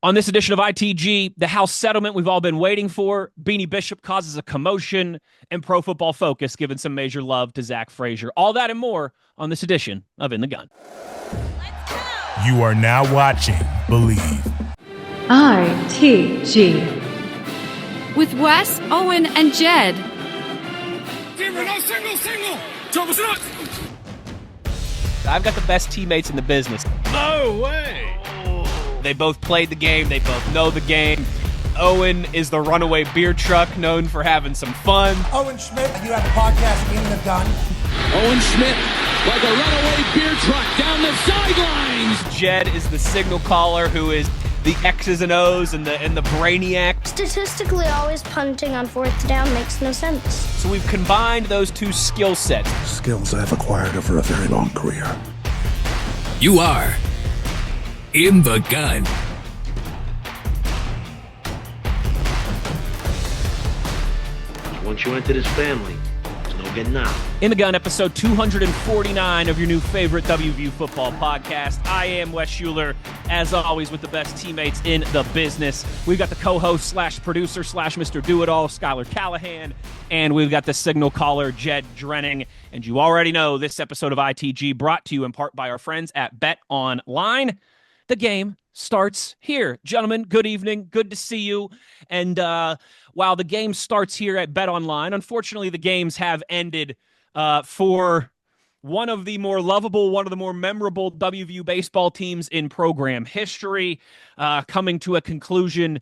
On this edition of ITG, the House settlement we've all been waiting for, Beanie Bishop causes a commotion, and Pro Football Focus giving some major love to Zack Frazier. All that and more on this edition of In the Gun. You are now watching Believe. ITG. With Wes, Owen, and Jed. I've got the best teammates in the business. No way! They both played the game. They both know the game. Owen is the runaway beer truck known for having some fun. Owen Schmidt, you have the podcast In the Gun. Owen Schmidt, like a runaway beer truck down the sidelines. Jed is the signal caller who is the X's and O's and the brainiac. Statistically, always punting on fourth down makes no sense. So we've combined those two skill sets. Skills I've acquired over a very long career. You are In the Gun. Once you enter this family, there's no getting out. In the Gun, episode 249 of your new favorite WVU football podcast. I am Wes Schuler, as always, with the best teammates in the business. We've got the co-host slash producer slash Mr. Do-It-All, Skylar Callahan, and we've got the signal caller, Jed Drenning. And you already know this episode of ITG brought to you in part by our friends at Bet Online. The game starts here. Gentlemen, good evening. Good to see you. And while the game starts here at Bet Online, unfortunately, the games have ended for one of the more lovable, one of the more memorable WVU baseball teams in program history, coming to a conclusion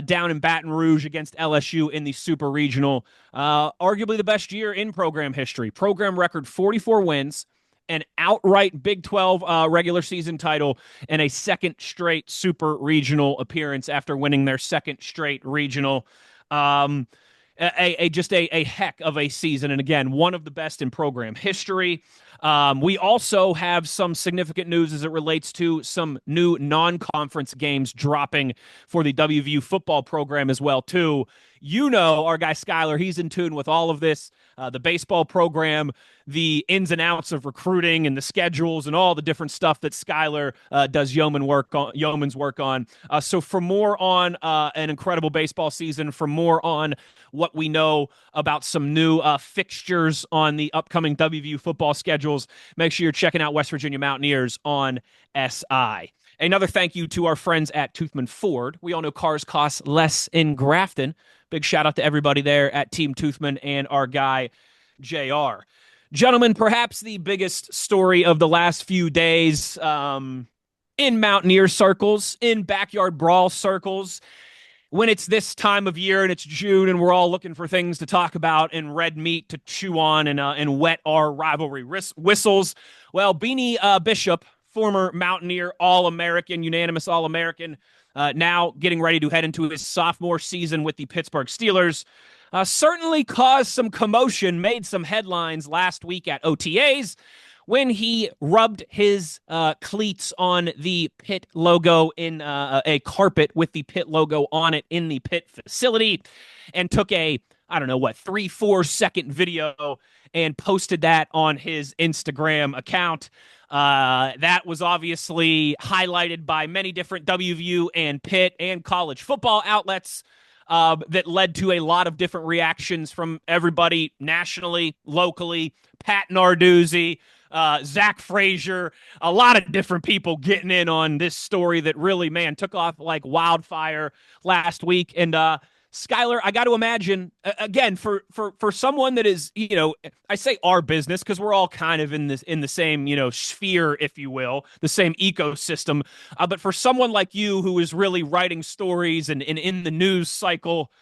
down in Baton Rouge against LSU in the Super Regional. Arguably the best year in program history. Program record 44 wins, an outright Big 12 regular season title, and a second straight Super Regional appearance after winning their second straight regional. Just a heck of a season, and again, one of the best in program history. We also have some significant news as it relates to some new non-conference games dropping for the WVU football program as well, too. You know, our guy Skylar, he's in tune with all of this, the baseball program, the ins and outs of recruiting and the schedules and all the different stuff that Skylar does yeoman's work on. So for more on an incredible baseball season, for more on what we know about some new fixtures on the upcoming WVU football schedules, make sure you're checking out West Virginia Mountaineers on SI. Another thank you to our friends at Toothman Ford. We all know cars cost less in Grafton. Big shout out to everybody there at Team Toothman and our guy, JR. Gentlemen, perhaps the biggest story of the last few days in Mountaineer circles, in Backyard Brawl circles, when it's this time of year and it's June and we're all looking for things to talk about and red meat to chew on and wet our rivalry whistles. Well, Beanie Bishop, former Mountaineer All-American, unanimous All-American, now getting ready to head into his sophomore season with the Pittsburgh Steelers, certainly caused some commotion, made some headlines last week at OTAs when he rubbed his cleats on the Pitt logo in a carpet with the Pitt logo on it in the Pitt facility and took a, 3-4 second video and posted that on his Instagram account. That was obviously highlighted by many different WVU and Pitt and college football outlets that led to a lot of different reactions from everybody nationally, locally. Pat Narduzzi, Zack Frazier, a lot of different people getting in on this story that really, took off like wildfire last week. And Skylar, I got to imagine, again, for someone that is, I say our business because we're all kind of in the same, sphere, if you will, the same ecosystem. But for someone like you who is really writing stories and in the news cycle,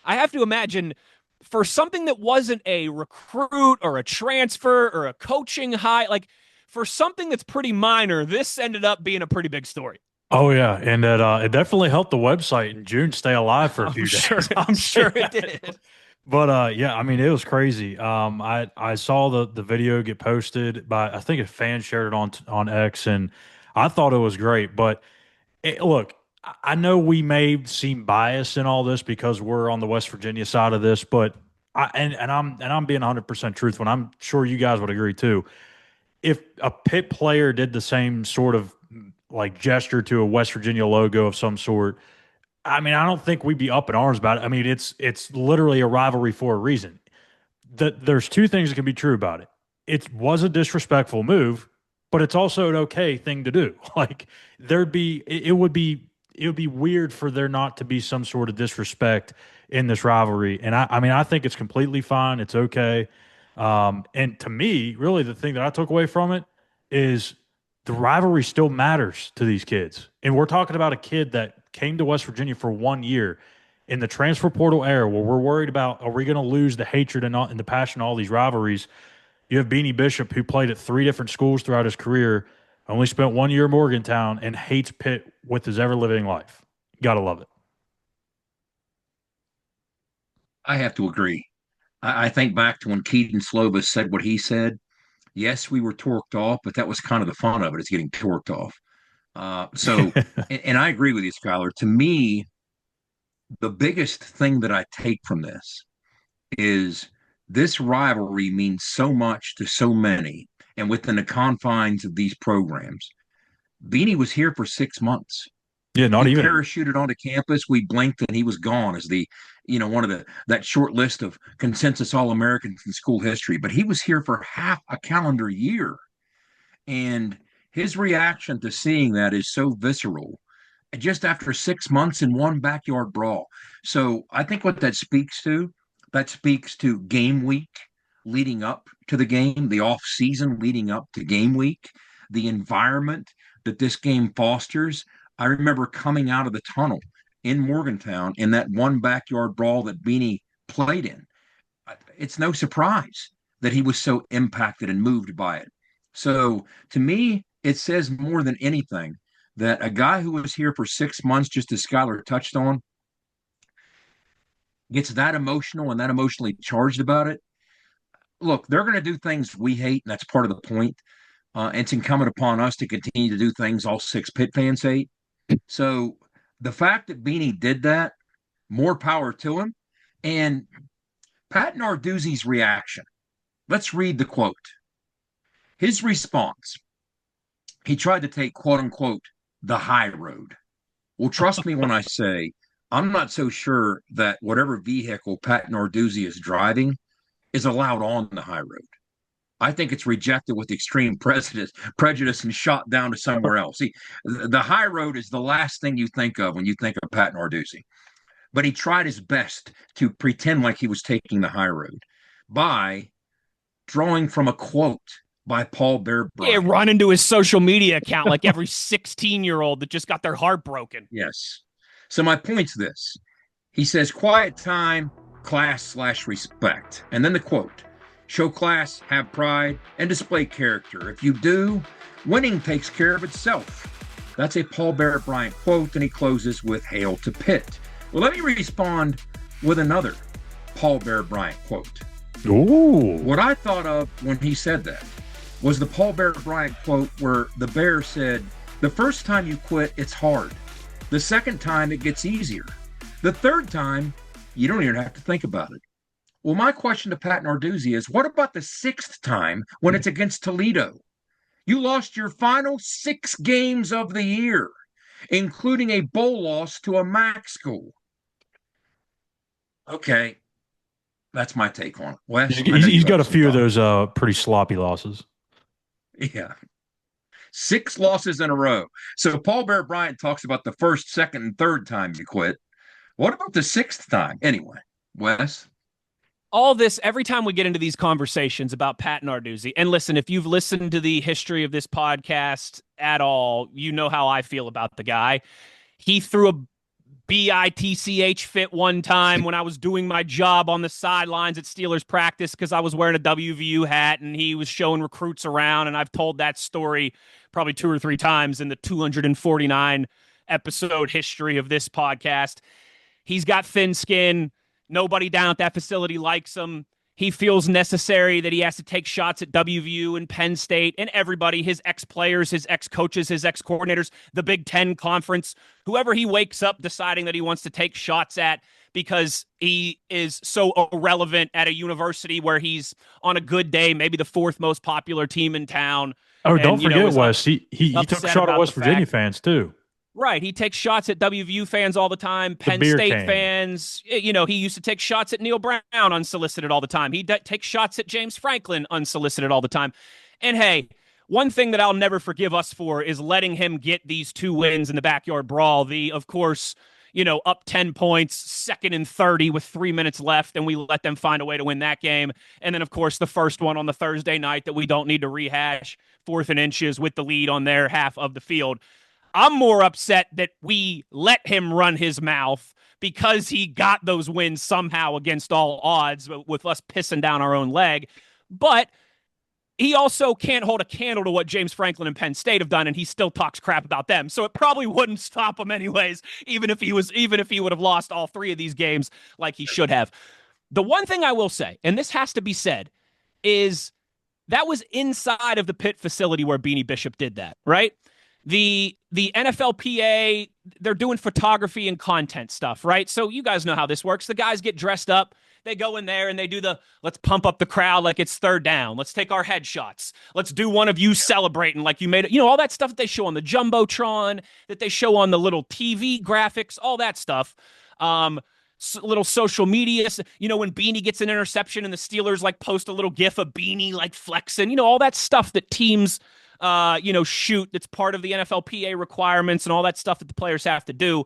I have to imagine for something that wasn't a recruit or a transfer or a coaching hire, like for something that's pretty minor, this ended up being a pretty big story. Oh, yeah, and it definitely helped the website in June stay alive for a few days. I'm sure it did. But, it was crazy. I saw the video get posted by, I think a fan shared it on X, and I thought it was great. But, look, I know we may seem biased in all this because we're on the West Virginia side of this, but I'm being 100% truthful, and I'm sure you guys would agree too. If a Pitt player did the same sort of like gesture to a West Virginia logo of some sort, I mean, I don't think we'd be up in arms about it. I mean, it's literally a rivalry for a reason. There's two things that can be true about it. It was a disrespectful move, but it's also an okay thing to do. Like it would be weird for there not to be some sort of disrespect in this rivalry. And I mean, I think it's completely fine. It's okay. And to me, really the thing that I took away from it is the rivalry still matters to these kids. And we're talking about a kid that came to West Virginia for 1 year in the transfer portal era where we're worried about, are we going to lose the hatred and the passion of all these rivalries? You have Beanie Bishop, who played at 3 different schools throughout his career, only spent 1 year in Morgantown, and hates Pitt with his ever-living life. Got to love it. I have to agree. I think back to when Keaton Slovis said what he said. Yes, we were torqued off, but that was kind of the fun of it, is getting torqued off. And I agree with you, Skylar. To me, the biggest thing that I take from this is this rivalry means so much to so many, and within the confines of these programs. Beanie was here for 6 months. Yeah, not even parachuted onto campus. We blinked and he was gone as one of that short list of consensus All-Americans in school history. But he was here for half a calendar year. And his reaction to seeing that is so visceral just after 6 months in one backyard brawl. So I think what that speaks to game week leading up to the game, the off season leading up to game week, the environment that this game fosters. I remember coming out of the tunnel in Morgantown in that one backyard brawl that Beanie played in. It's no surprise that he was so impacted and moved by it. So to me, it says more than anything that a guy who was here for 6 months, just as Skylar touched on, gets that emotional and that emotionally charged about it. Look, they're going to do things we hate, and that's part of the point. It's incumbent upon us to continue to do things all 6 Pitt fans hate. So the fact that Beanie did that, more power to him. And Pat Narduzzi's reaction. Let's read the quote. His response. He tried to take, quote unquote, the high road. Well, trust me when I say I'm not so sure that whatever vehicle Pat Narduzzi is driving is allowed on the high road. I think it's rejected with extreme prejudice and shot down to somewhere else. See, the high road is the last thing you think of when you think of Pat Narduzzi. But he tried his best to pretend like he was taking the high road by drawing from a quote by Paul Bear Bryant. Yeah, run into his social media account like every 16-year-old that just got their heart broken. Yes. So my point's this. He says, quiet time, class/respect. And then the quote. Show class, have pride, and display character. If you do, winning takes care of itself. That's a Paul Bear Bryant quote, and he closes with Hail to Pitt. Well, let me respond with another Paul Bear Bryant quote. Ooh. What I thought of when he said that was the Paul Bear Bryant quote where the Bear said, the first time you quit, it's hard. The second time, it gets easier. The third time, you don't even have to think about it. Well, my question to Pat Narduzzi is, what about the 6th time when it's against Toledo? You lost your final 6 games of the year, including a bowl loss to a MAC school. Okay, that's my take on it. Wes, he's got a few of those pretty sloppy losses. Yeah. 6 losses in a row. So Paul Bear Bryant talks about the first, second, and third time you quit. What about the 6th time? Anyway, Wes? All this, every time we get into these conversations about Pat Narduzzi, and listen, if you've listened to the history of this podcast at all, you know how I feel about the guy. He threw a BITCH fit one time when I was doing my job on the sidelines at Steelers practice because I was wearing a WVU hat and he was showing recruits around. And I've told that story probably 2 or 3 times in the 249 episode history of this podcast. He's got thin skin. Nobody down at that facility likes him. He feels necessary that he has to take shots at WVU and Penn State and everybody, his ex-players, his ex-coaches, his ex-coordinators, the Big Ten Conference, whoever he wakes up deciding that he wants to take shots at because he is so irrelevant at a university where he's on a good day, maybe the 4th most popular team in town. Oh, don't forget, Wes. He took a shot at West Virginia fans too. Right. He takes shots at WVU fans all the time, Penn State fans. He used to take shots at Neil Brown unsolicited all the time. He takes shots at James Franklin unsolicited all the time. And hey, one thing that I'll never forgive us for is letting him get these 2 wins in the Backyard Brawl. Of course, up 10 points, 2nd and 30 with 3 minutes left, and we let them find a way to win that game. And then, of course, the first one on the Thursday night that we don't need to rehash, 4th and inches with the lead on their half of the field. I'm more upset that we let him run his mouth because he got those wins somehow against all odds with us pissing down our own leg. But he also can't hold a candle to what James Franklin and Penn State have done, and he still talks crap about them. So it probably wouldn't stop him anyways, even if he would have lost all 3 of these games like he should have. The one thing I will say, and this has to be said, is that was inside of the Pitt facility where Beanie Bishop did that, right? The NFLPA, they're doing photography and content stuff, right? So you guys know how this works. The guys get dressed up. They go in there and they do let's pump up the crowd like it's 3rd down. Let's take our headshots. Let's do one of you celebrating like you made it. All that stuff that they show on the Jumbotron, that they show on the little TV graphics, all that stuff. Little social media, when Beanie gets an interception and the Steelers post a little gif of Beanie flexing, all that stuff that teams shoot, that's part of the NFLPA requirements and all that stuff that the players have to do.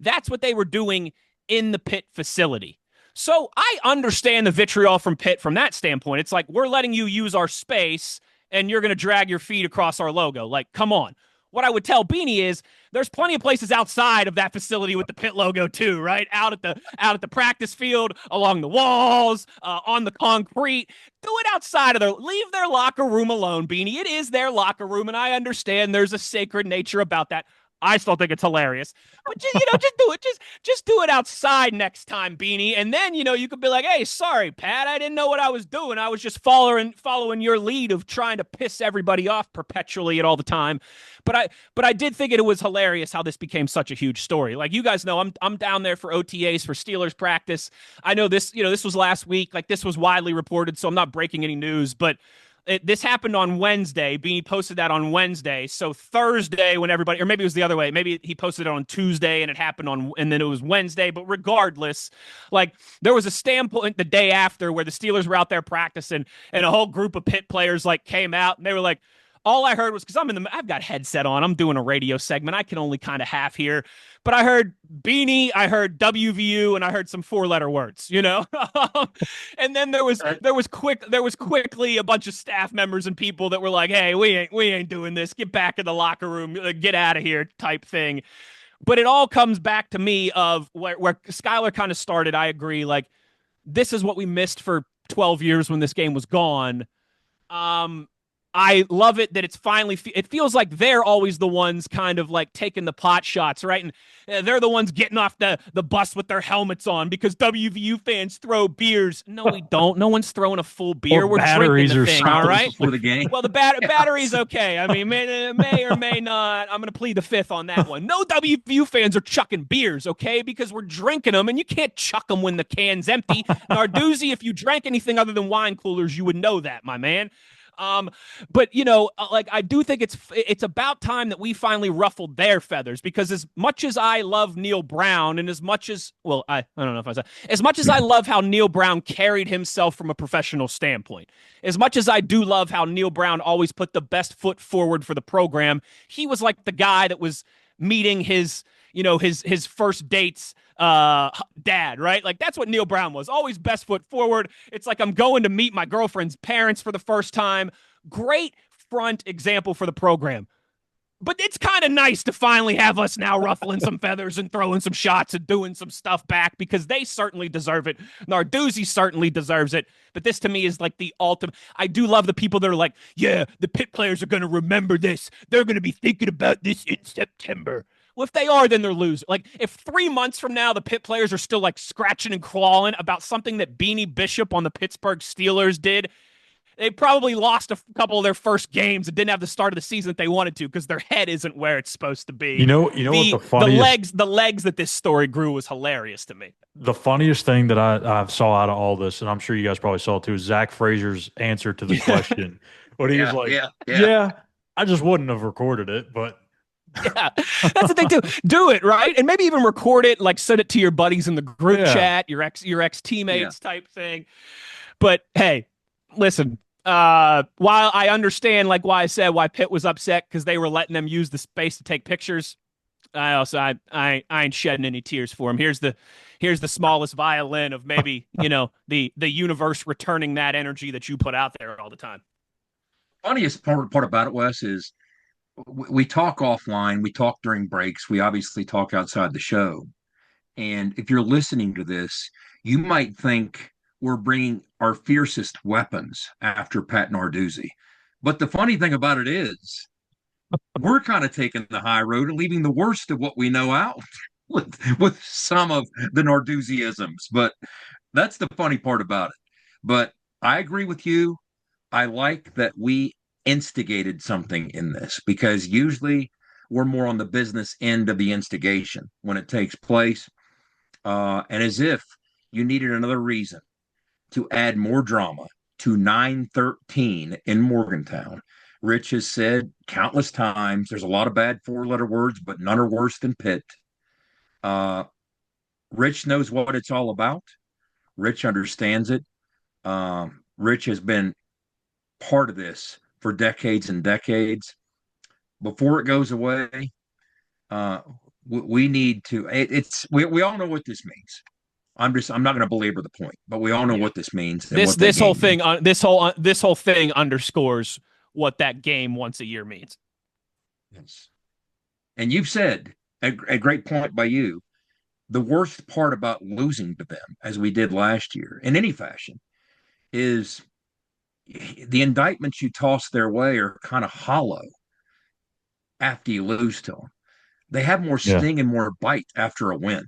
That's what they were doing in the Pitt facility. So I understand the vitriol from Pitt from that standpoint. It's like, we're letting you use our space and you're going to drag your feet across our logo. Like, come on. What I would tell Beanie is there's plenty of places outside of that facility with the Pitt logo too, right? Out at the practice field, along the walls, on the concrete. Do it outside of leave their locker room alone, Beanie. It is their locker room, and I understand there's a sacred nature about that. I still think it's hilarious, but just do it. Just do it outside next time, Beanie. And then, you could be like, hey, sorry, Pat, I didn't know what I was doing. I was just following your lead of trying to piss everybody off perpetually at all the time. But I did think it was hilarious how this became such a huge story. Like, you guys know, I'm down there for OTAs for Steelers practice. I know this, this was last week. Like, this was widely reported, so I'm not breaking any news, but this happened on Wednesday. Beanie posted that on Wednesday. So Thursday, when everybody, or maybe it was the other way, maybe he posted it on Tuesday and it happened and then it was Wednesday. But regardless, there was a standpoint the day after where the Steelers were out there practicing and a whole group of Pitt players came out and they were like, all I heard was, because I've got headset on, I'm doing a radio segment, I can only kind of half hear, but I heard Beanie, I heard WVU, and I heard some 4-letter words, and then there was quickly a bunch of staff members and people that were like, hey, we ain't doing this, get back in the locker room, get out of here type thing. But it all comes back to me of where Skylar kind of started. I agree, this is what we missed for 12 years when this game was gone. I love it that it's finally, it feels like they're always the ones kind of taking the pot shots, right? And they're the ones getting off the bus with their helmets on because WVU fans throw beers. No, we don't. No one's throwing a full beer. We're drinking the thing, all right? For the game. Well, the battery's okay. I mean, may or may not. I'm going to plead the fifth on that one. No WVU fans are chucking beers, okay? Because we're drinking them, and you can't chuck them when the can's empty. Narduzzi, if you drank anything other than wine coolers, you would know that, my man. But I do think it's about time that we finally ruffled their feathers, because as much as I love Neil Brown and as much as, well, I don't know if I said, as much as I love how Neil Brown carried himself from a professional standpoint, as much as I do love how Neil Brown always put the best foot forward for the program, he was like the guy that was meeting his first date's dad, right? That's what Neil Brown was, always best foot forward. It's like, I'm going to meet my girlfriend's parents for the first time. Great front example for the program. But it's kind of nice to finally have us now ruffling some feathers and throwing some shots and doing some stuff back, because they certainly deserve it. Narduzzi certainly deserves it. But this to me is the ultimate. I do love the people that are like, yeah, the Pitt players are going to remember this. They're going to be thinking about this in September. Well, if they are, then they're losing. If 3 months from now, the Pitt players are still scratching and clawing about something that Beanie Bishop on the Pittsburgh Steelers did, they probably lost a couple of their first games and didn't have the start of the season that they wanted to, because their head isn't where it's supposed to be. You know what the funniest, the legs that this story grew was hilarious to me. The funniest thing that I saw out of all this, and I'm sure you guys probably saw it too, is Zack Frazier's answer to the question. What he was like, yeah, I just wouldn't have recorded it, but yeah, that's the thing too. Do it, right? And maybe even record it, like send it to your buddies in the group chat, your ex teammates type thing. But hey, listen, while I understand like why I said why Pitt was upset because they were letting them use the space to take pictures, I ain't shedding any tears for him. Here's the smallest violin of maybe, the universe returning that energy that you put out there all the time. Funniest part about it, Wes, is we talk offline, we talk during breaks, we obviously talk outside the show. And if you're listening to this, you might think we're bringing our fiercest weapons after Pat Narduzzi. But the funny thing about it is, we're kind of taking the high road and leaving the worst of what we know out with some of the Narduzziisms. But that's the funny part about it. But I agree with you. I like that we instigated something in this because usually we're more on the business end of the instigation when it takes place. And as if you needed another reason to add more drama to 913 in Morgantown. Rich has said countless times there's a lot of bad four-letter words, but none are worse than Pitt. Rich knows what it's all about. Rich understands it. Rich has been part of this for decades and decades. Before it goes away, we need to. We all know what this means. I'm not going to belabor the point, but we all know what this means. This whole thing underscores what that game once a year means. Yes, and you've said a great point by you. The worst part about losing to them, as we did last year, in any fashion, is the indictments you toss their way are kind of hollow after you lose to them. They have more sting and more bite after a win.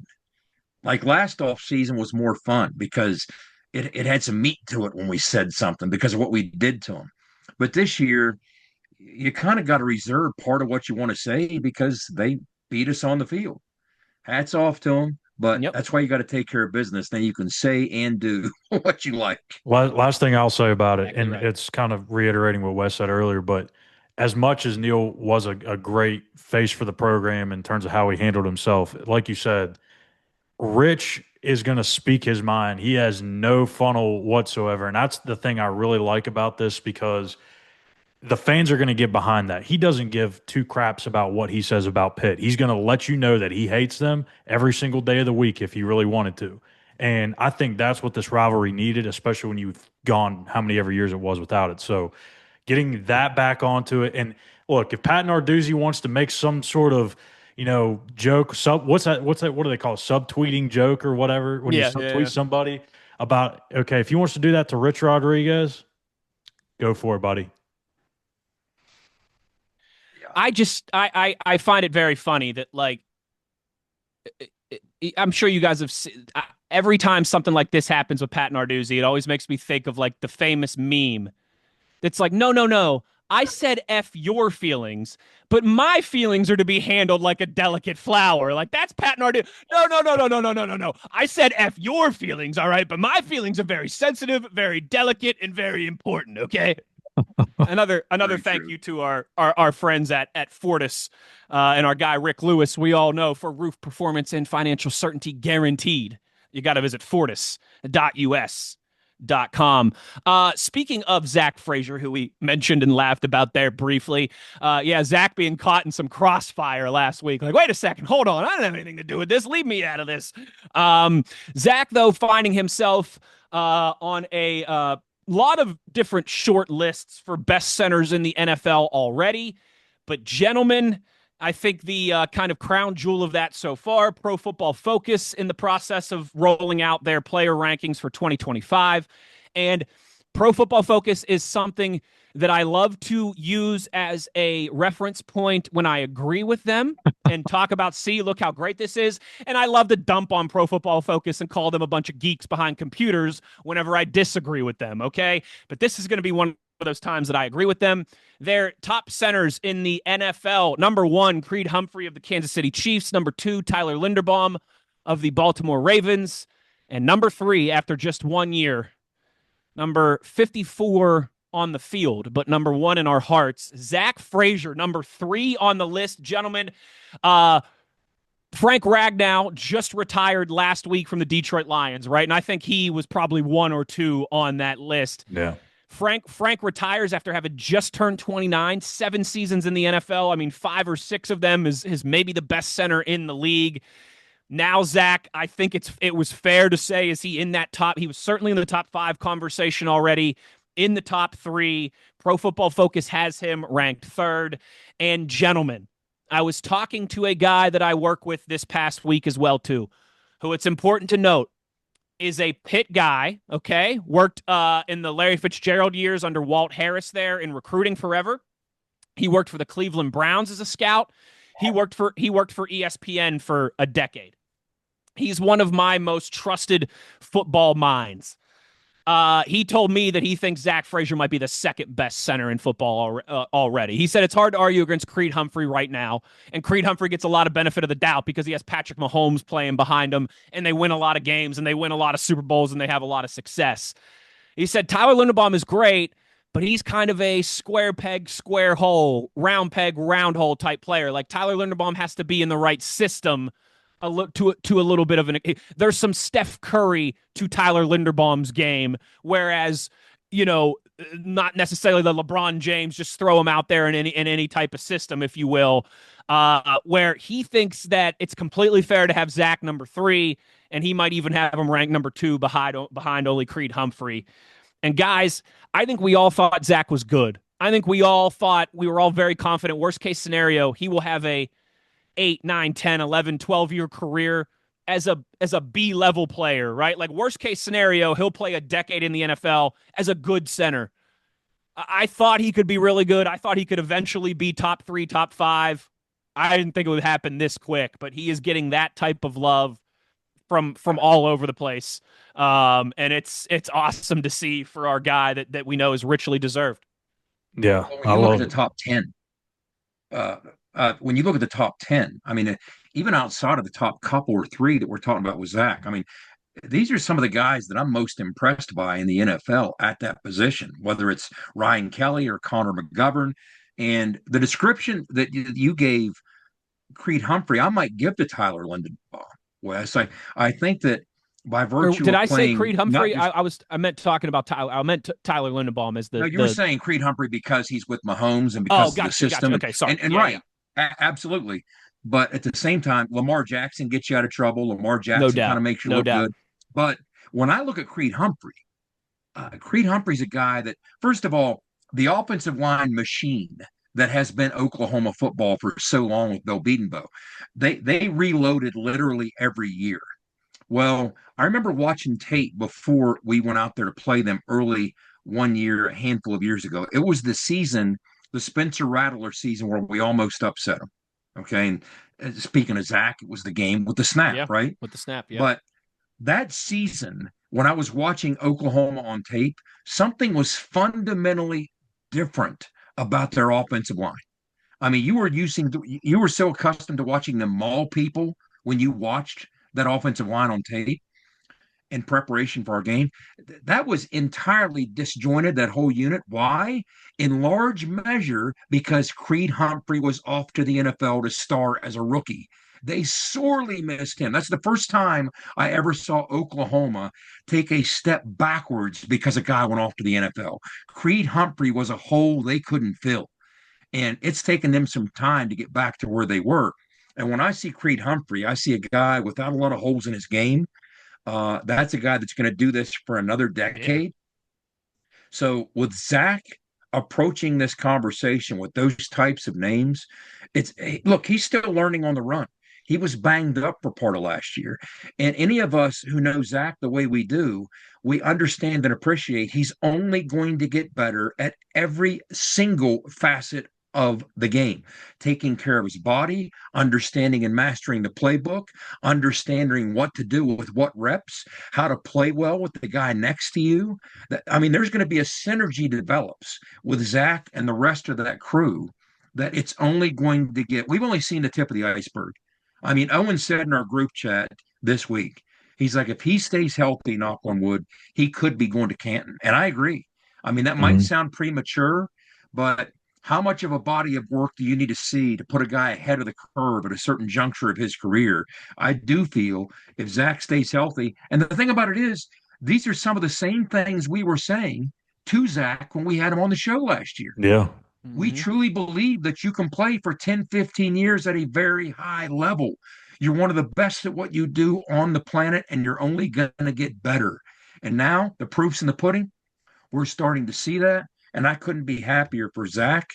Like last off season was more fun because it had some meat to it when we said something because of what we did to them. But this year, you kind of got to reserve part of what you want to say because they beat us on the field. Hats off to them. But that's why you got to take care of business. Then you can say and do what you like. Last thing I'll say about it, and it's kind of reiterating what Wes said earlier, but as much as Neil was a great face for the program in terms of how he handled himself, like you said, Rich is going to speak his mind. He has no funnel whatsoever. And that's the thing I really like about this because the fans are going to get behind that. He doesn't give two craps about what he says about Pitt. He's going to let you know that he hates them every single day of the week if he really wanted to. And I think that's what this rivalry needed, especially when you've gone how many ever years it was without it. So getting that back onto it. And look, if Pat Narduzzi wants to make some sort of, joke, what's that? What do they call it? Subtweeting joke or whatever? When you subtweet somebody about, okay, if he wants to do that to Rich Rodriguez, go for it, buddy. I find it very funny that, like, I'm sure you guys have seen, every time something like this happens with Pat Narduzzi, it always makes me think of, like, the famous meme that's like, no, I said F your feelings, but my feelings are to be handled like a delicate flower. Like, that's Pat Narduzzi. No. I said F your feelings, all right? But my feelings are very sensitive, very delicate, and very important, okay? Another thank you to our friends at Fortis and our guy Rick Lewis. We all know for roof performance and financial certainty guaranteed, you got to visit fortis.us.com. Speaking of Zack Frazier, who we mentioned and laughed about there briefly, Zack being caught in some crossfire last week. Like, wait a second, hold on, I don't have anything to do with this. Leave me out of this. Zack, though, finding himself on a lot of different short lists for best centers in the NFL already. But gentlemen, I think the kind of crown jewel of that so far, Pro Football Focus in the process of rolling out their player rankings for 2025. And Pro Football Focus is something that I love to use as a reference point when I agree with them and talk about, see, look how great this is. And I love to dump on Pro Football Focus and call them a bunch of geeks behind computers whenever I disagree with them, okay? But this is going to be one of those times that I agree with them. Their top centers in the NFL, number 1, Creed Humphrey of the Kansas City Chiefs. Number 2, Tyler Linderbaum of the Baltimore Ravens. And number 3, after just 1 year, number 54 on the field, but number 1 in our hearts. Zack Frazier, number 3 on the list, gentlemen. Frank Ragnow just retired last week from the Detroit Lions, right? And I think he was probably 1 or 2 on that list. Yeah. Frank retires after having just turned 29, 7 seasons in the NFL. I mean, 5 or 6 of them is maybe the best center in the league. Now, Zach, I think it was fair to say, is he in that top? He was certainly in the top 5 conversation already, in the top 3. Pro Football Focus has him ranked 3rd. And gentlemen, I was talking to a guy that I work with this past week as well, too, who it's important to note is a Pitt guy, okay? Worked in the Larry Fitzgerald years under Walt Harris there in recruiting forever. He worked for the Cleveland Browns as a scout. He worked for ESPN for a decade. He's one of my most trusted football minds. He told me that he thinks Zack Frazier might be the 2nd best center in football already. He said it's hard to argue against Creed Humphrey right now, and Creed Humphrey gets a lot of benefit of the doubt because he has Patrick Mahomes playing behind him, and they win a lot of games, and they win a lot of Super Bowls, and they have a lot of success. He said Tyler Linderbaum is great, but he's kind of a square peg, square hole, round peg, round hole type player. Like Tyler Linderbaum has to be in the right system to a little bit of an. There's some Steph Curry to Tyler Linderbaum's game, whereas not necessarily the LeBron James, just throw him out there in any type of system, if you will. Where he thinks that it's completely fair to have Zack number 3, and he might even have him ranked number 2 behind only Creed Humphrey. And guys, I think we all thought Zack was good. I think we were all very confident. Worst case scenario, he will have a 8, 9, 10, 11, 12-year career as a B-level player, right? Like worst case scenario, he'll play a decade in the NFL as a good center. I thought he could be really good. I thought he could eventually be top 3, top 5. I didn't think it would happen this quick, but he is getting that type of love from all over the place. And it's awesome to see for our guy that we know is richly deserved. Yeah. When you look at the top 10, when you look at the top 10, I mean, even outside of the top couple or 3 that we're talking about with Zack, I mean, these are some of the guys that I'm most impressed by in the NFL at that position, whether it's Ryan Kelly or Connor McGovern. And the description that you gave Creed Humphrey, I might give to Tyler Linderbaum, Wes. I think that by virtue did of I playing, say Creed Humphrey? I meant talking about Tyler. I meant Tyler Linderbaum as the. No, you were saying Creed Humphrey because he's with Mahomes and because of the system. Gotcha. Okay, sorry. And right, absolutely. But at the same time, Lamar Jackson gets you out of trouble. Lamar Jackson kind of makes you look good. But when I look at Creed Humphrey's a guy that, first of all, the offensive line machine that has been Oklahoma football for so long with Bill Bedenbaugh, they reloaded literally every year. Well, I remember watching tape before we went out there to play them early one year, a handful of years ago. It was the season, the Spencer Rattler season, where we almost upset them. Okay. And speaking of Zack, it was the game with the snap, right? With the snap, yeah. But that season, when I was watching Oklahoma on tape, something was fundamentally different about their offensive line. I mean, you were so accustomed to watching them maul people when you watched that offensive line on tape in preparation for our game. That was entirely disjointed, that whole unit. Why? In large measure because Creed Humphrey was off to the NFL to star as a rookie. They sorely missed him. That's the first time I ever saw Oklahoma take a step backwards because a guy went off to the NFL. Creed Humphrey was a hole they couldn't fill. And it's taken them some time to get back to where they were. And when I see Creed Humphrey, I see a guy without a lot of holes in his game. That's a guy that's going to do this for another decade. Yeah. So with Zack approaching this conversation with those types of names, look, he's still learning on the run. He was banged up for part of last year. And any of us who know Zack the way we do, we understand and appreciate he's only going to get better at every single facet of the game, taking care of his body, understanding and mastering the playbook, understanding what to do with what reps, how to play well with the guy next to you. I mean, there's going to be a synergy develops with Zack and the rest of that crew that it's only going to get. We've only seen the tip of the iceberg. I mean, Owen said in our group chat this week, he's like, if he stays healthy, knock on wood, he could be going to Canton. And I agree. I mean, that might sound premature, but how much of a body of work do you need to see to put a guy ahead of the curve at a certain juncture of his career? I do feel if Zack stays healthy, and the thing about it is, these are some of the same things we were saying to Zack when we had him on the show last year. Yeah. We truly believe that you can play for 10, 15 years at a very high level. You're one of the best at what you do on the planet, and you're only going to get better. And now the proof's in the pudding. We're starting to see that, and I couldn't be happier for Zack.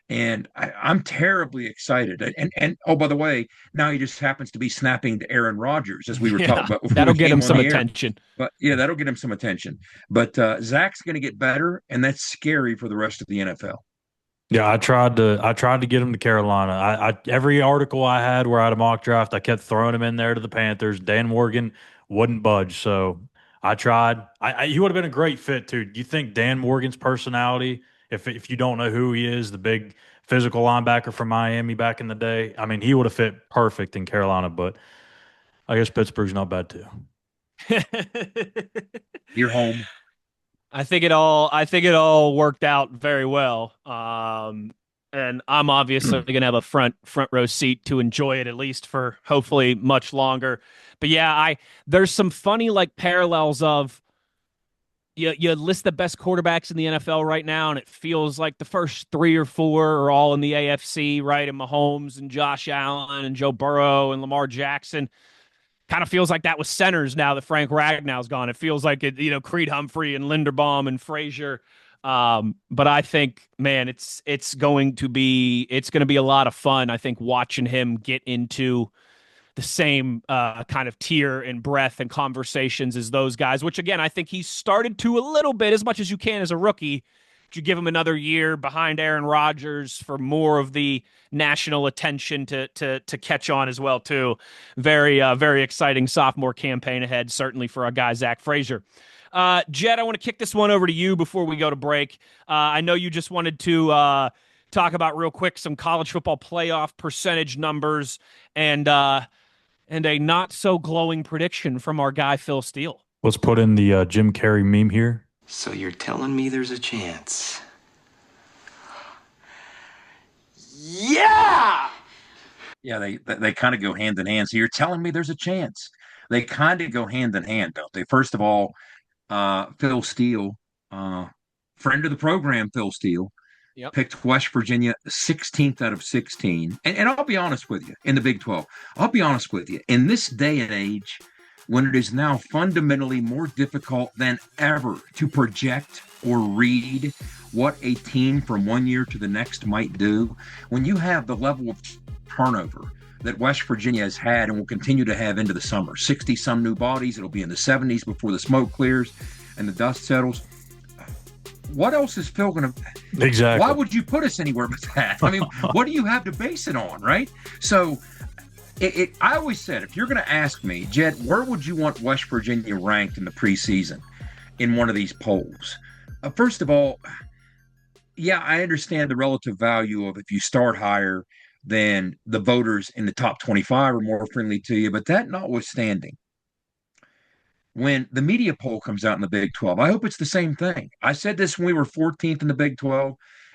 And I'm terribly excited. And oh, by the way, now he just happens to be snapping to Aaron Rodgers, as we were talking about. That'll get him some attention. But yeah, that'll get him some attention. But Zack's going to get better, and that's scary for the rest of the NFL. Yeah, I tried to get him to Carolina. I every article I had where I had a mock draft, I kept throwing him in there to the Panthers. Dan Morgan wouldn't budge, so I tried. He would have been a great fit too. Do you think Dan Morgan's personality, if you don't know who he is, the big physical linebacker from Miami back in the day, I mean, he would have fit perfect in Carolina, but I guess Pittsburgh's not bad too. You're home. I think it all worked out very well. And I'm obviously going to have a front row seat to enjoy it, at least for hopefully much longer. But yeah, there's some funny like parallels of you list the best quarterbacks in the NFL right now, and it feels like the first 3 or 4 are all in the AFC, right? And Mahomes and Josh Allen and Joe Burrow and Lamar Jackson. Kind of feels like that with centers now that Frank Ragnow's gone. It feels like it, Creed Humphrey and Linderbaum and Frazier. But I think, man, it's going to be a lot of fun. I think watching him get into the same kind of tier and breadth and conversations as those guys, which again, I think he's started to a little bit, as much as you can as a rookie. You give him another year behind Aaron Rodgers for more of the national attention to catch on as well too. Very very exciting sophomore campaign ahead, certainly for our guy Zack Frazier. Jed, I want to kick this one over to you before we go to break. I know you just wanted to talk about real quick some college football playoff percentage numbers and a not so glowing prediction from our guy Phil Steele. Let's put in the Jim Carrey meme here. So you're telling me there's a chance? Yeah! Yeah, they kind of go hand in hand. So you're telling me there's a chance. They kind of go hand in hand, don't they? First of all, Phil Steele, friend of the program, Phil Steele, picked West Virginia 16th out of 16. And I'll be honest with you, in the Big 12, I'll be honest with you, in this day and age, when it is now fundamentally more difficult than ever to project or read what a team from one year to the next might do, when you have the level of turnover that West Virginia has had and will continue to have into the summer, 60-some new bodies, it'll be in the 70s before the smoke clears and the dust settles. What else is Phil going to... Exactly. Why would you put us anywhere but that? I mean, what do you have to base it on, right? So... I always said, if you're going to ask me, Jed, where would you want West Virginia ranked in the preseason in one of these polls? First of all, yeah, I understand the relative value of if you start higher, then the voters in the top 25 are more friendly to you. But that notwithstanding, when the media poll comes out in the Big 12, I hope it's the same thing. I said this when we were 14th in the Big 12.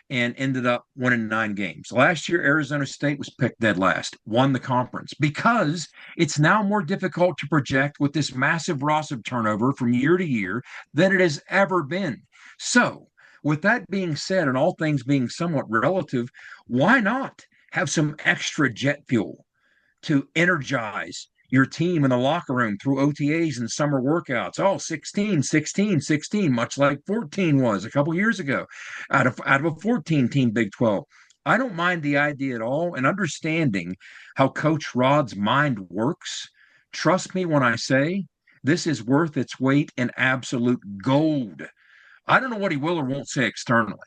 And ended up winning 9 games. Last year, Arizona State was picked dead last, won the conference, because it's now more difficult to project with this massive roster turnover from year to year than it has ever been. So, with that being said, and all things being somewhat relative, why not have some extra jet fuel to energize your team in the locker room through OTAs and summer workouts? Oh, 16, 16, 16, much like 14 was a couple years ago out of a 14-team Big 12. I don't mind the idea at all, and understanding how Coach Rod's mind works. Trust me when I say this is worth its weight in absolute gold. I don't know what he will or won't say externally,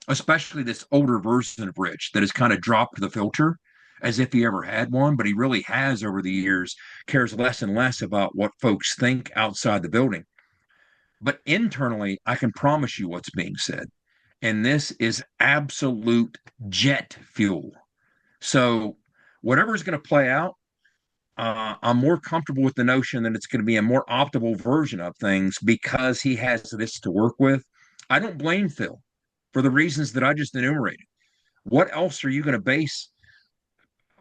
especially this older version of Rich that has kind of dropped the filter as if he ever had one, but he really has over the years, cares less and less about what folks think outside the building. But internally, I can promise you what's being said. And this is absolute jet fuel. So whatever is going to play out, I'm more comfortable with the notion that it's going to be a more optimal version of things because he has this to work with. I don't blame Phil for the reasons that I just enumerated. What else are you going to base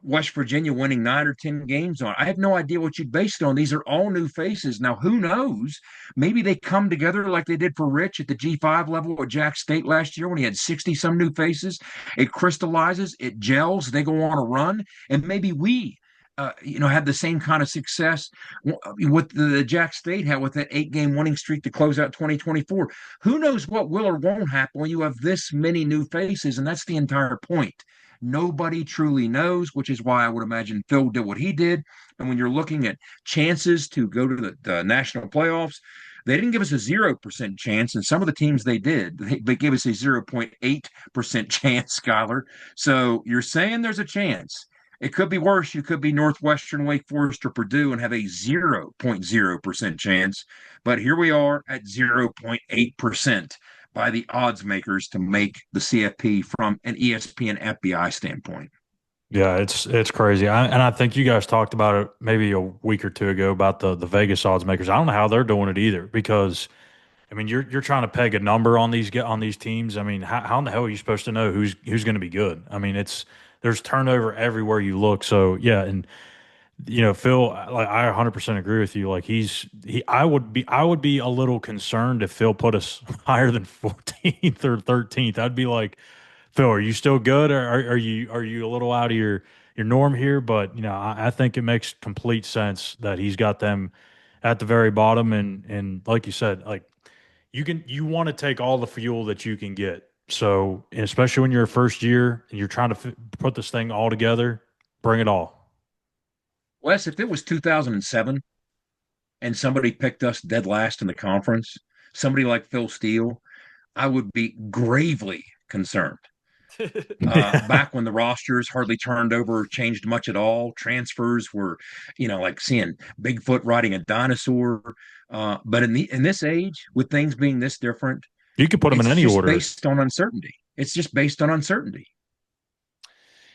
West Virginia winning 9 or 10 games on? I have no idea what you'd base it on. These are all new faces. Now, who knows? Maybe they come together like they did for Rich at the G5 level at Jack State last year when he had 60 some new faces. It crystallizes, it gels, they go on a run, and maybe we have the same kind of success with the Jack State had with that 8-game winning streak to close out 2024. Who knows what will or won't happen when you have this many new faces? And that's the entire point. Nobody truly knows, which is why I would imagine Phil did what he did. And when you're looking at chances to go to the national playoffs, they didn't give us a 0% chance. And some of the teams they did, they gave us a 0.8% chance, Skyler. So you're saying there's a chance. It could be worse. You could be Northwestern, Wake Forest, or Purdue and have a 0.0% chance. But here we are at 0.8% by the odds makers to make the CFP from an ESPN FBI standpoint. Yeah, it's crazy. I think you guys talked about it maybe a week or two ago about the Vegas odds makers. I don't know how they're doing it either because, I mean, you're trying to peg a number on these teams. I mean, how in the hell are you supposed to know who's going to be good? I mean, there's turnover everywhere you look. So yeah, and Phil, like I 100% agree with you. Like I would be a little concerned if Phil put us higher than 14th or 13th. I'd be like, Phil, are you still good? Or are you a little out of your norm here? But I think it makes complete sense that he's got them at the very bottom. And like you said, like you want to take all the fuel that you can get. So especially when you're a first year and you're trying to put this thing all together, bring it all. Wes, if it was 2007 and somebody picked us dead last in the conference, somebody like Phil Steele, I would be gravely concerned. Back when the rosters hardly turned over, changed much at all. Transfers were, like seeing Bigfoot riding a dinosaur. But in this age, with things being this different, you could put them in any order. It's just based on uncertainty. It's just based on uncertainty.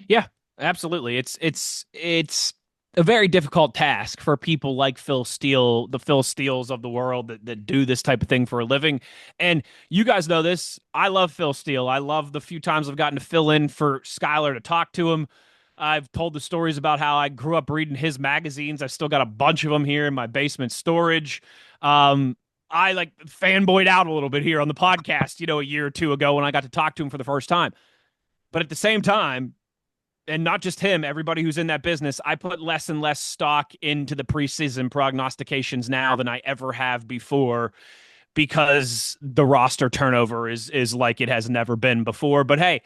Yeah, absolutely. It's a very difficult task for people like Phil Steele, the Phil Steeles of the world that do this type of thing for a living. And you guys know this. I love Phil Steele. I love the few times I've gotten to fill in for Skyler to talk to him. I've told the stories about how I grew up reading his magazines. I've still got a bunch of them here in my basement storage. I like fanboyed out a little bit here on the podcast, a year or two ago when I got to talk to him for the first time. But at the same time, and not just him, everybody who's in that business, I put less and less stock into the preseason prognostications now than I ever have before because the roster turnover is like it has never been before. But hey,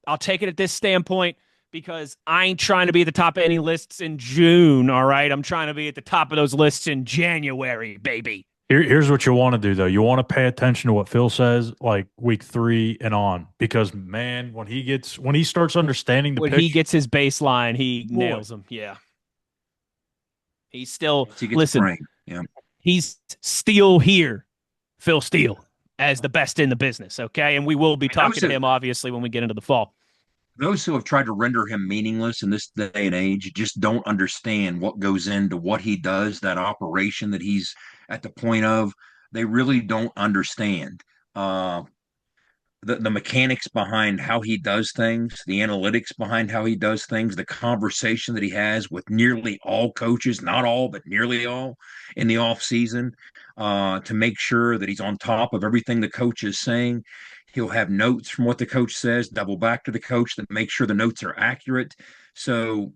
I'll take it at this standpoint because I ain't trying to be at the top of any lists in June, all right? I'm trying to be at the top of those lists in January, baby. Here's what you want to do, though. You want to pay attention to what Phil says, like week 3 and on, because man, when he starts understanding the when pitch, he gets his baseline, he nails them. Yeah, he's still listen. Yeah, he's still here, Phil Steele, as the best in the business. Okay, and we will be talking to him obviously when we get into the fall. Those who have tried to render him meaningless in this day and age just don't understand what goes into what he does, that operation that he's at the point of. They really don't understand the mechanics behind how he does things, the analytics behind how he does things, the conversation that he has with nearly all coaches, not all, but nearly all in the off season, to make sure that he's on top of everything the coach is saying. He'll have notes from what the coach says, double back to the coach to make sure the notes are accurate. So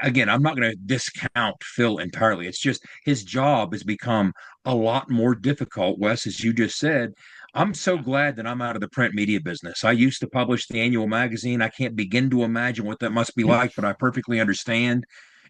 again, I'm not going to discount Phil entirely. It's just his job has become a lot more difficult, Wes, as you just said. I'm so glad that I'm out of the print media business. I used to publish the annual magazine. I can't begin to imagine what that must be like, but I perfectly understand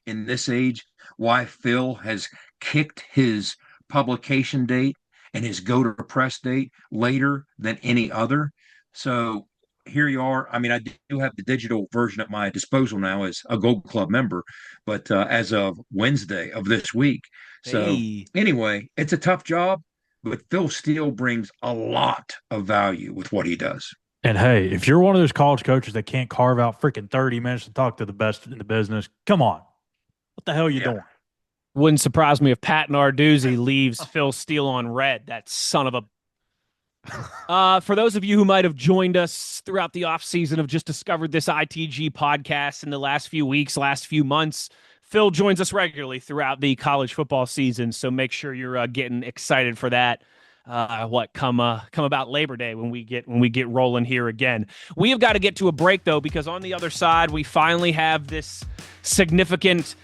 in this age why Phil has kicked his publication date and his go-to-press date later than any other. So here you are. I mean, I do have the digital version at my disposal now as a Gold Club member, but as of Wednesday of this week. So anyway, it's a tough job, but Phil Steele brings a lot of value with what he does. And hey, if you're one of those college coaches that can't carve out freaking 30 minutes to talk to the best in the business, come on. What the hell are you doing? Wouldn't surprise me if Pat Narduzzi leaves Phil Steele on red. That son of a For those of you who might have joined us throughout the offseason, have just discovered this ITG podcast in the last few weeks, last few months, Phil joins us regularly throughout the college football season, so make sure you're getting excited for that. Come about Labor Day when we get rolling here again. We have got to get to a break though, because on the other side we finally have this significant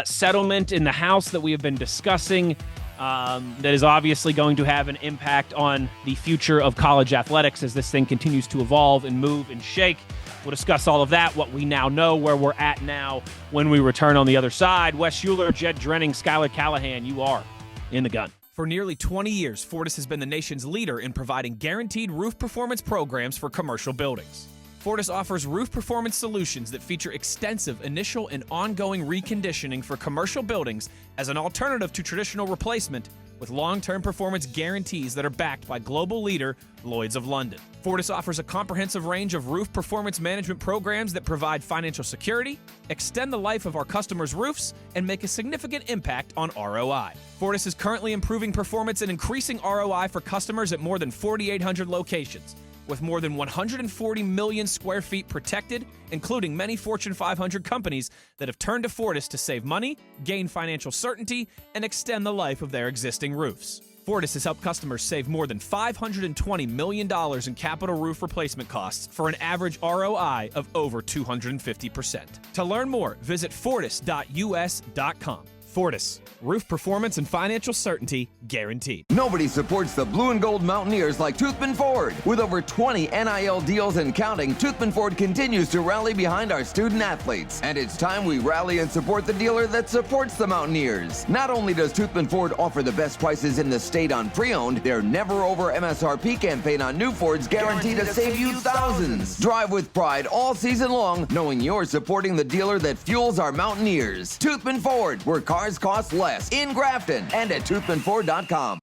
settlement in the House that we have been discussing. That is obviously going to have an impact on the future of college athletics as this thing continues to evolve and move and shake. We'll discuss all of that, what we now know, where we're at now when we return on the other side. Wes Euler, Jed Drenning, Skylar Callahan, you are in the gun. For nearly 20 years, Fortis has been the nation's leader in providing guaranteed roof performance programs for commercial buildings. Fortis offers roof performance solutions that feature extensive initial and ongoing reconditioning for commercial buildings as an alternative to traditional replacement, with long-term performance guarantees that are backed by global leader Lloyd's of London. Fortis offers a comprehensive range of roof performance management programs that provide financial security, extend the life of our customers' roofs, and make a significant impact on ROI. Fortis is currently improving performance and increasing ROI for customers at more than 4,800 locations, with more than 140 million square feet protected, including many Fortune 500 companies that have turned to Fortis to save money, gain financial certainty, and extend the life of their existing roofs. Fortis has helped customers save more than $520 million in capital roof replacement costs for an average ROI of over 250%. To learn more, visit fortis.us.com. Fortis, roof performance and financial certainty guaranteed. Nobody supports the blue and gold Mountaineers like Toothman Ford. With over 20 NIL deals and counting, Toothman Ford continues to rally behind our student athletes. And it's time we rally and support the dealer that supports the Mountaineers. Not only does Toothman Ford offer the best prices in the state on pre-owned, their never over MSRP campaign on new Fords guaranteed to save you thousands. Drive with pride all season long, knowing you're supporting the dealer that fuels our Mountaineers. Toothman Ford, where cars cost less, in Grafton and at toothmanford.com.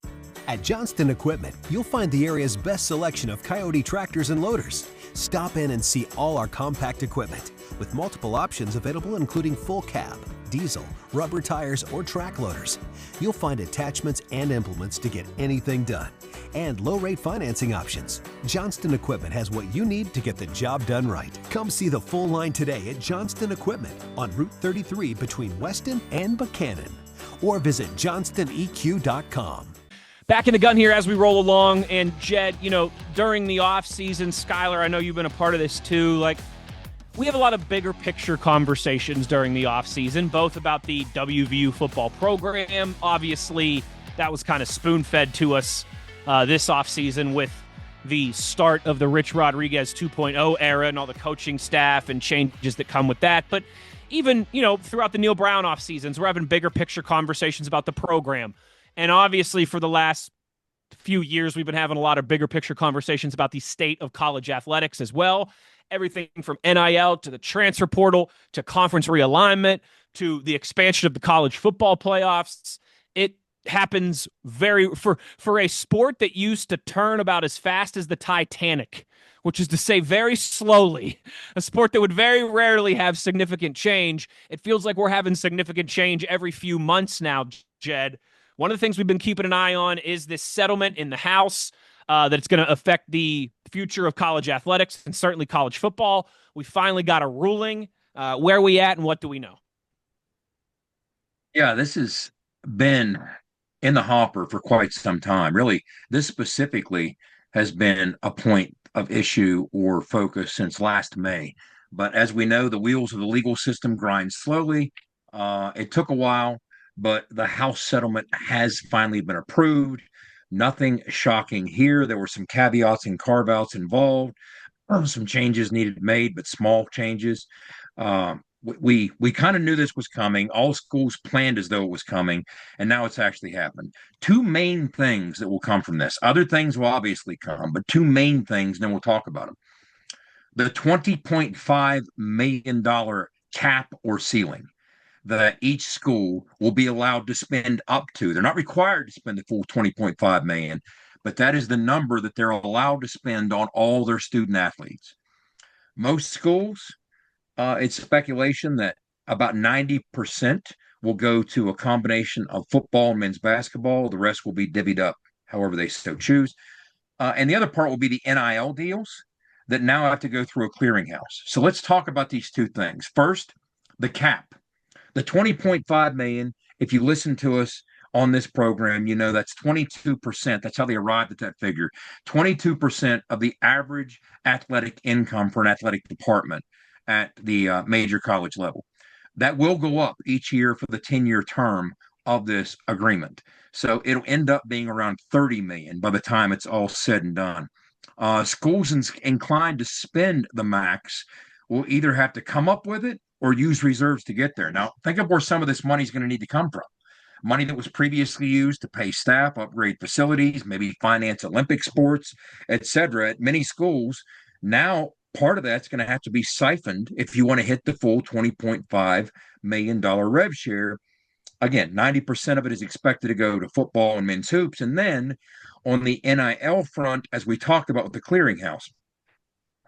At Johnston Equipment, you'll find the area's best selection of Coyote tractors and loaders. Stop in and see all our compact equipment, with multiple options available including full cab, diesel, rubber tires, or track loaders. You'll find attachments and implements to get anything done, and low-rate financing options. Johnston Equipment has what you need to get the job done right. Come see the full line today at Johnston Equipment on Route 33 between Weston and Buchanan, or visit JohnstonEQ.com. Back in the gun here as we roll along, and Jed, during the offseason, Skylar, I know you've been a part of this too, we have a lot of bigger picture conversations during the offseason, both about the WVU football program. Obviously, that was kind of spoon-fed to us this offseason with the start of the Rich Rodriguez 2.0 era and all the coaching staff and changes that come with that. But even, throughout the Neil Brown off seasons, we're having bigger picture conversations about the program. And obviously for the last few years, we've been having a lot of bigger picture conversations about the state of college athletics as well. Everything from NIL to the transfer portal to conference realignment to the expansion of the college football playoffs. It happens for a sport that used to turn about as fast as the Titanic, which is to say very slowly, a sport that would very rarely have significant change. It feels like we're having significant change every few months now, Jed. One of the things we've been keeping an eye on is this settlement in the House that it's going to affect the future of college athletics and certainly college football. We finally got a ruling. Where are we at and what do we know? Yeah, this has been in the hopper for quite some time. Really, this specifically has been a point of issue or focus since last May. But as we know, the wheels of the legal system grind slowly. It took a while, but the House settlement has finally been approved. Nothing shocking here. There were some caveats and carve-outs involved. Some changes needed made, but small changes. We kind of knew this was coming. All schools planned as though it was coming, and now it's actually happened. Two main things that will come from this. Other things will obviously come, but two main things, and then we'll talk about them. The $20.5 million cap or ceiling that each school will be allowed to spend up to. They're not required to spend the full $20.5 million, but that is the number that they're allowed to spend on all their student athletes. Most schools, it's speculation that about 90% will go to a combination of football and men's basketball. The rest will be divvied up however they so choose. And the other part will be the NIL deals that now have to go through a clearinghouse. So let's talk about these two things. First, the cap. The 20.5 million, if you listen to us on this program, you know that's 22%. That's how they arrived at that figure. 22% of the average athletic income for an athletic department at the major college level. That will go up each year for the 10-year term of this agreement. So it'll end up being around 30 million by the time it's all said and done. Schools inclined to spend the max will either have to come up with it or use reserves to get there. Now, think of where some of this money is going to need to come from. Money that was previously used to pay staff, upgrade facilities, maybe finance Olympic sports, etc. At many schools, now part of that's going to have to be siphoned if you want to hit the full $20.5 million rev share. Again, 90% of it is expected to go to football and men's hoops. And then on the NIL front, as we talked about with the clearinghouse,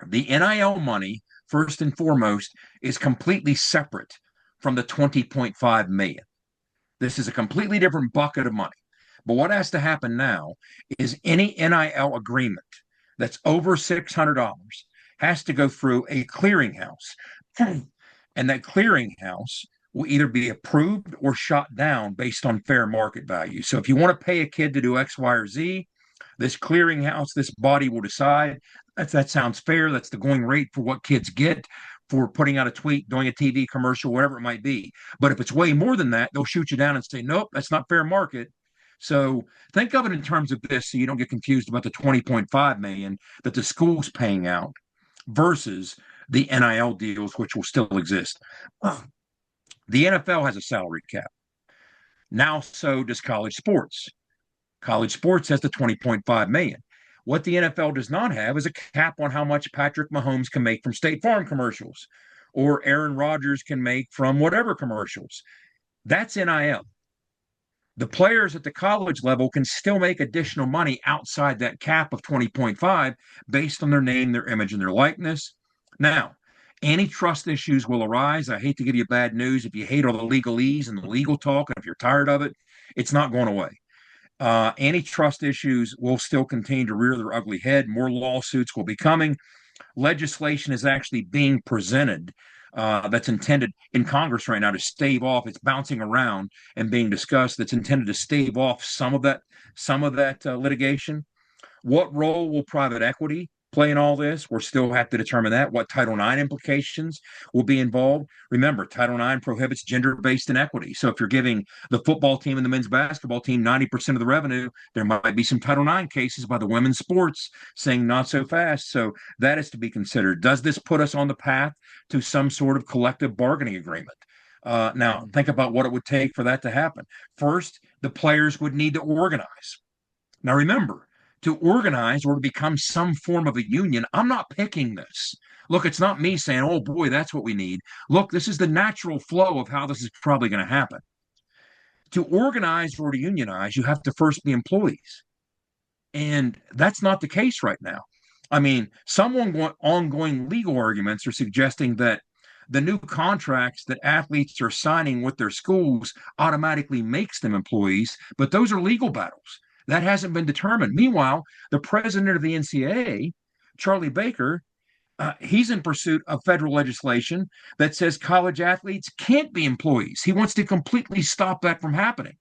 the NIL money, first and foremost, is completely separate from the 20.5 million. This is a completely different bucket of money. But what has to happen now is any NIL agreement that's over $600 has to go through a clearinghouse. And that clearinghouse will either be approved or shot down based on fair market value. So if you want to pay a kid to do X, Y, or Z, this clearinghouse, this body will decide that sounds fair. That's the going rate for what kids get for putting out a tweet, doing a TV commercial, whatever it might be. But if it's way more than that, they'll shoot you down and say, nope, that's not fair market. So think of it in terms of this so you don't get confused about the 20.5 million that the school's paying out versus the NIL deals, which will still exist. The NFL has a salary cap. Now, so does college sports. College sports has the 20.5 million. What the NFL does not have is a cap on how much Patrick Mahomes can make from State Farm commercials or Aaron Rodgers can make from whatever commercials. That's NIL. The players at the college level can still make additional money outside that cap of 20.5 based on their name, their image, and their likeness. Now, antitrust issues will arise. I hate to give you bad news. If you hate all the legalese and the legal talk, and if you're tired of it, it's not going away. Antitrust issues will still continue to rear their ugly head. More lawsuits will be coming. Legislation is actually being presented that's intended in Congress right now to stave off. It's bouncing around and being discussed. That's intended to stave off some of that litigation. What role will private equity play in all this? We'll still have to determine that. What Title IX implications will be involved? Remember, Title IX prohibits gender-based inequity. So if you're giving the football team and the men's basketball team 90% of the revenue, there might be some Title IX cases by the women's sports saying not so fast. So that is to be considered. Does this put us on the path to some sort of collective bargaining agreement? Now, think about what it would take for that to happen. First, the players would need to organize. Now, remember, to organize or to become some form of a union, I'm not picking this. Look, it's not me saying, oh boy, that's what we need. Look, this is the natural flow of how this is probably going to happen. To organize or to unionize, you have to first be employees. And that's not the case right now. I mean, some ongoing legal arguments are suggesting that the new contracts that athletes are signing with their schools automatically makes them employees, but those are legal battles. That hasn't been determined. Meanwhile, the president of the NCAA, Charlie Baker, he's in pursuit of federal legislation that says college athletes can't be employees. He wants to completely stop that from happening.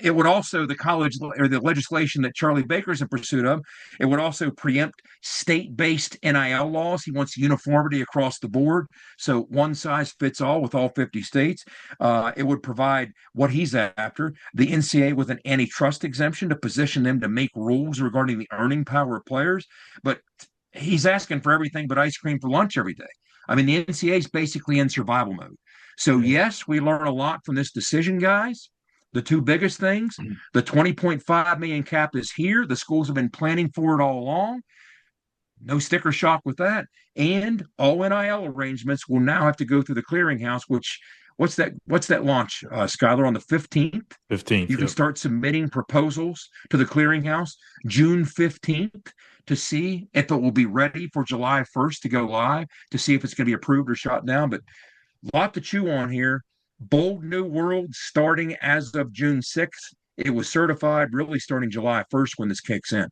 It would also, the legislation that Charlie Baker's in pursuit of, it would also preempt state-based NIL laws. He wants uniformity across the board, so one size fits all with all 50 states. It would provide what he's after, the NCAA with an antitrust exemption to position them to make rules regarding the earning power of players. But he's asking for everything but ice cream for lunch every day. I mean, the NCAA is basically in survival mode. So, yes, we learn a lot from this decision, guys. The two biggest things, the 20.5 million cap is here. The schools have been planning for it all along. No sticker shock with that. And all NIL arrangements will now have to go through the clearinghouse, which what's that launch, Skylar, on the 15th? 15th. You can start submitting proposals to the clearinghouse June 15th to see if it will be ready for July 1st to go live, to see if it's going to be approved or shot down. But a lot to chew on here. Bold new world starting as of June 6th. It was certified really starting July 1st when this kicks in.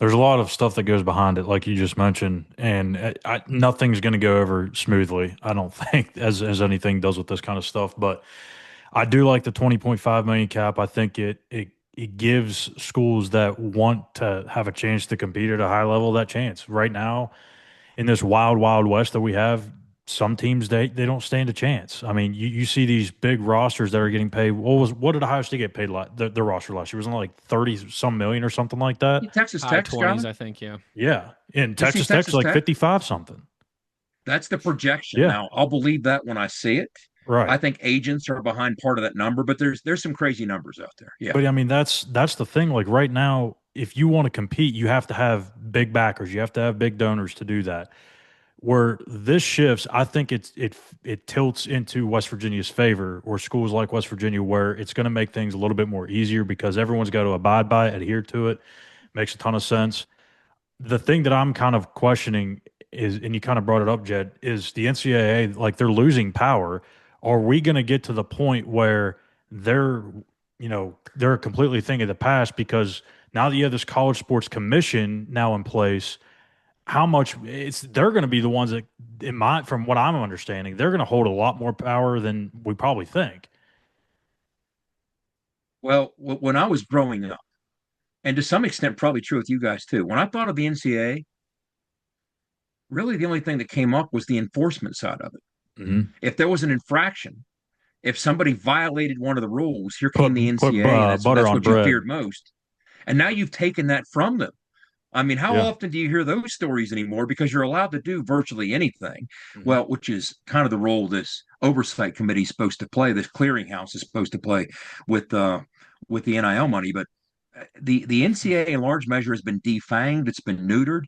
There's a lot of stuff that goes behind it, like you just mentioned, and nothing's going to go over smoothly. I don't think as anything does with this kind of stuff. But I do like the 20.5 million cap. I think it gives schools that want to have a chance to compete at a high level that chance. Right now, in this wild west that we have, some teams they don't stand a chance. I mean, you see these big rosters that are getting paid. What did Ohio State get paid? Their roster last year was only like 30 some million or something like that. Texas High Tech, 20s, I think. Yeah, and Texas Tech's like 55 something. That's the projection. Yeah. Now I'll believe that when I see it. Right. I think agents are behind part of that number, but there's some crazy numbers out there. Yeah. But I mean, that's the thing. Like right now, if you want to compete, you have to have big backers. You have to have big donors to do that. Where this shifts, I think it tilts into West Virginia's favor, or schools like West Virginia, where it's going to make things a little bit more easier because everyone's got to abide by it, adhere to it. Makes a ton of sense. The thing that I'm kind of questioning is, and you kind of brought it up, Jed, is the NCAA, like they're losing power. Are we going to get to the point where they're a completely thing of the past because now that you have this college sports commission now in place, how much they're going to be the ones that, from what I'm understanding, they're going to hold a lot more power than we probably think. Well, when I was growing up, and to some extent probably true with you guys too, when I thought of the NCAA, really the only thing that came up was the enforcement side of it. Mm-hmm. If there was an infraction, if somebody violated one of the rules, here came the NCAA, and that's what you feared most. And now you've taken that from them. I mean, how often do you hear those stories anymore? Because you're allowed to do virtually anything. Mm-hmm. Well, which is kind of the role this oversight committee is supposed to play, this clearinghouse is supposed to play with the NIL money. But the NCAA in large measure has been defanged. It's been neutered.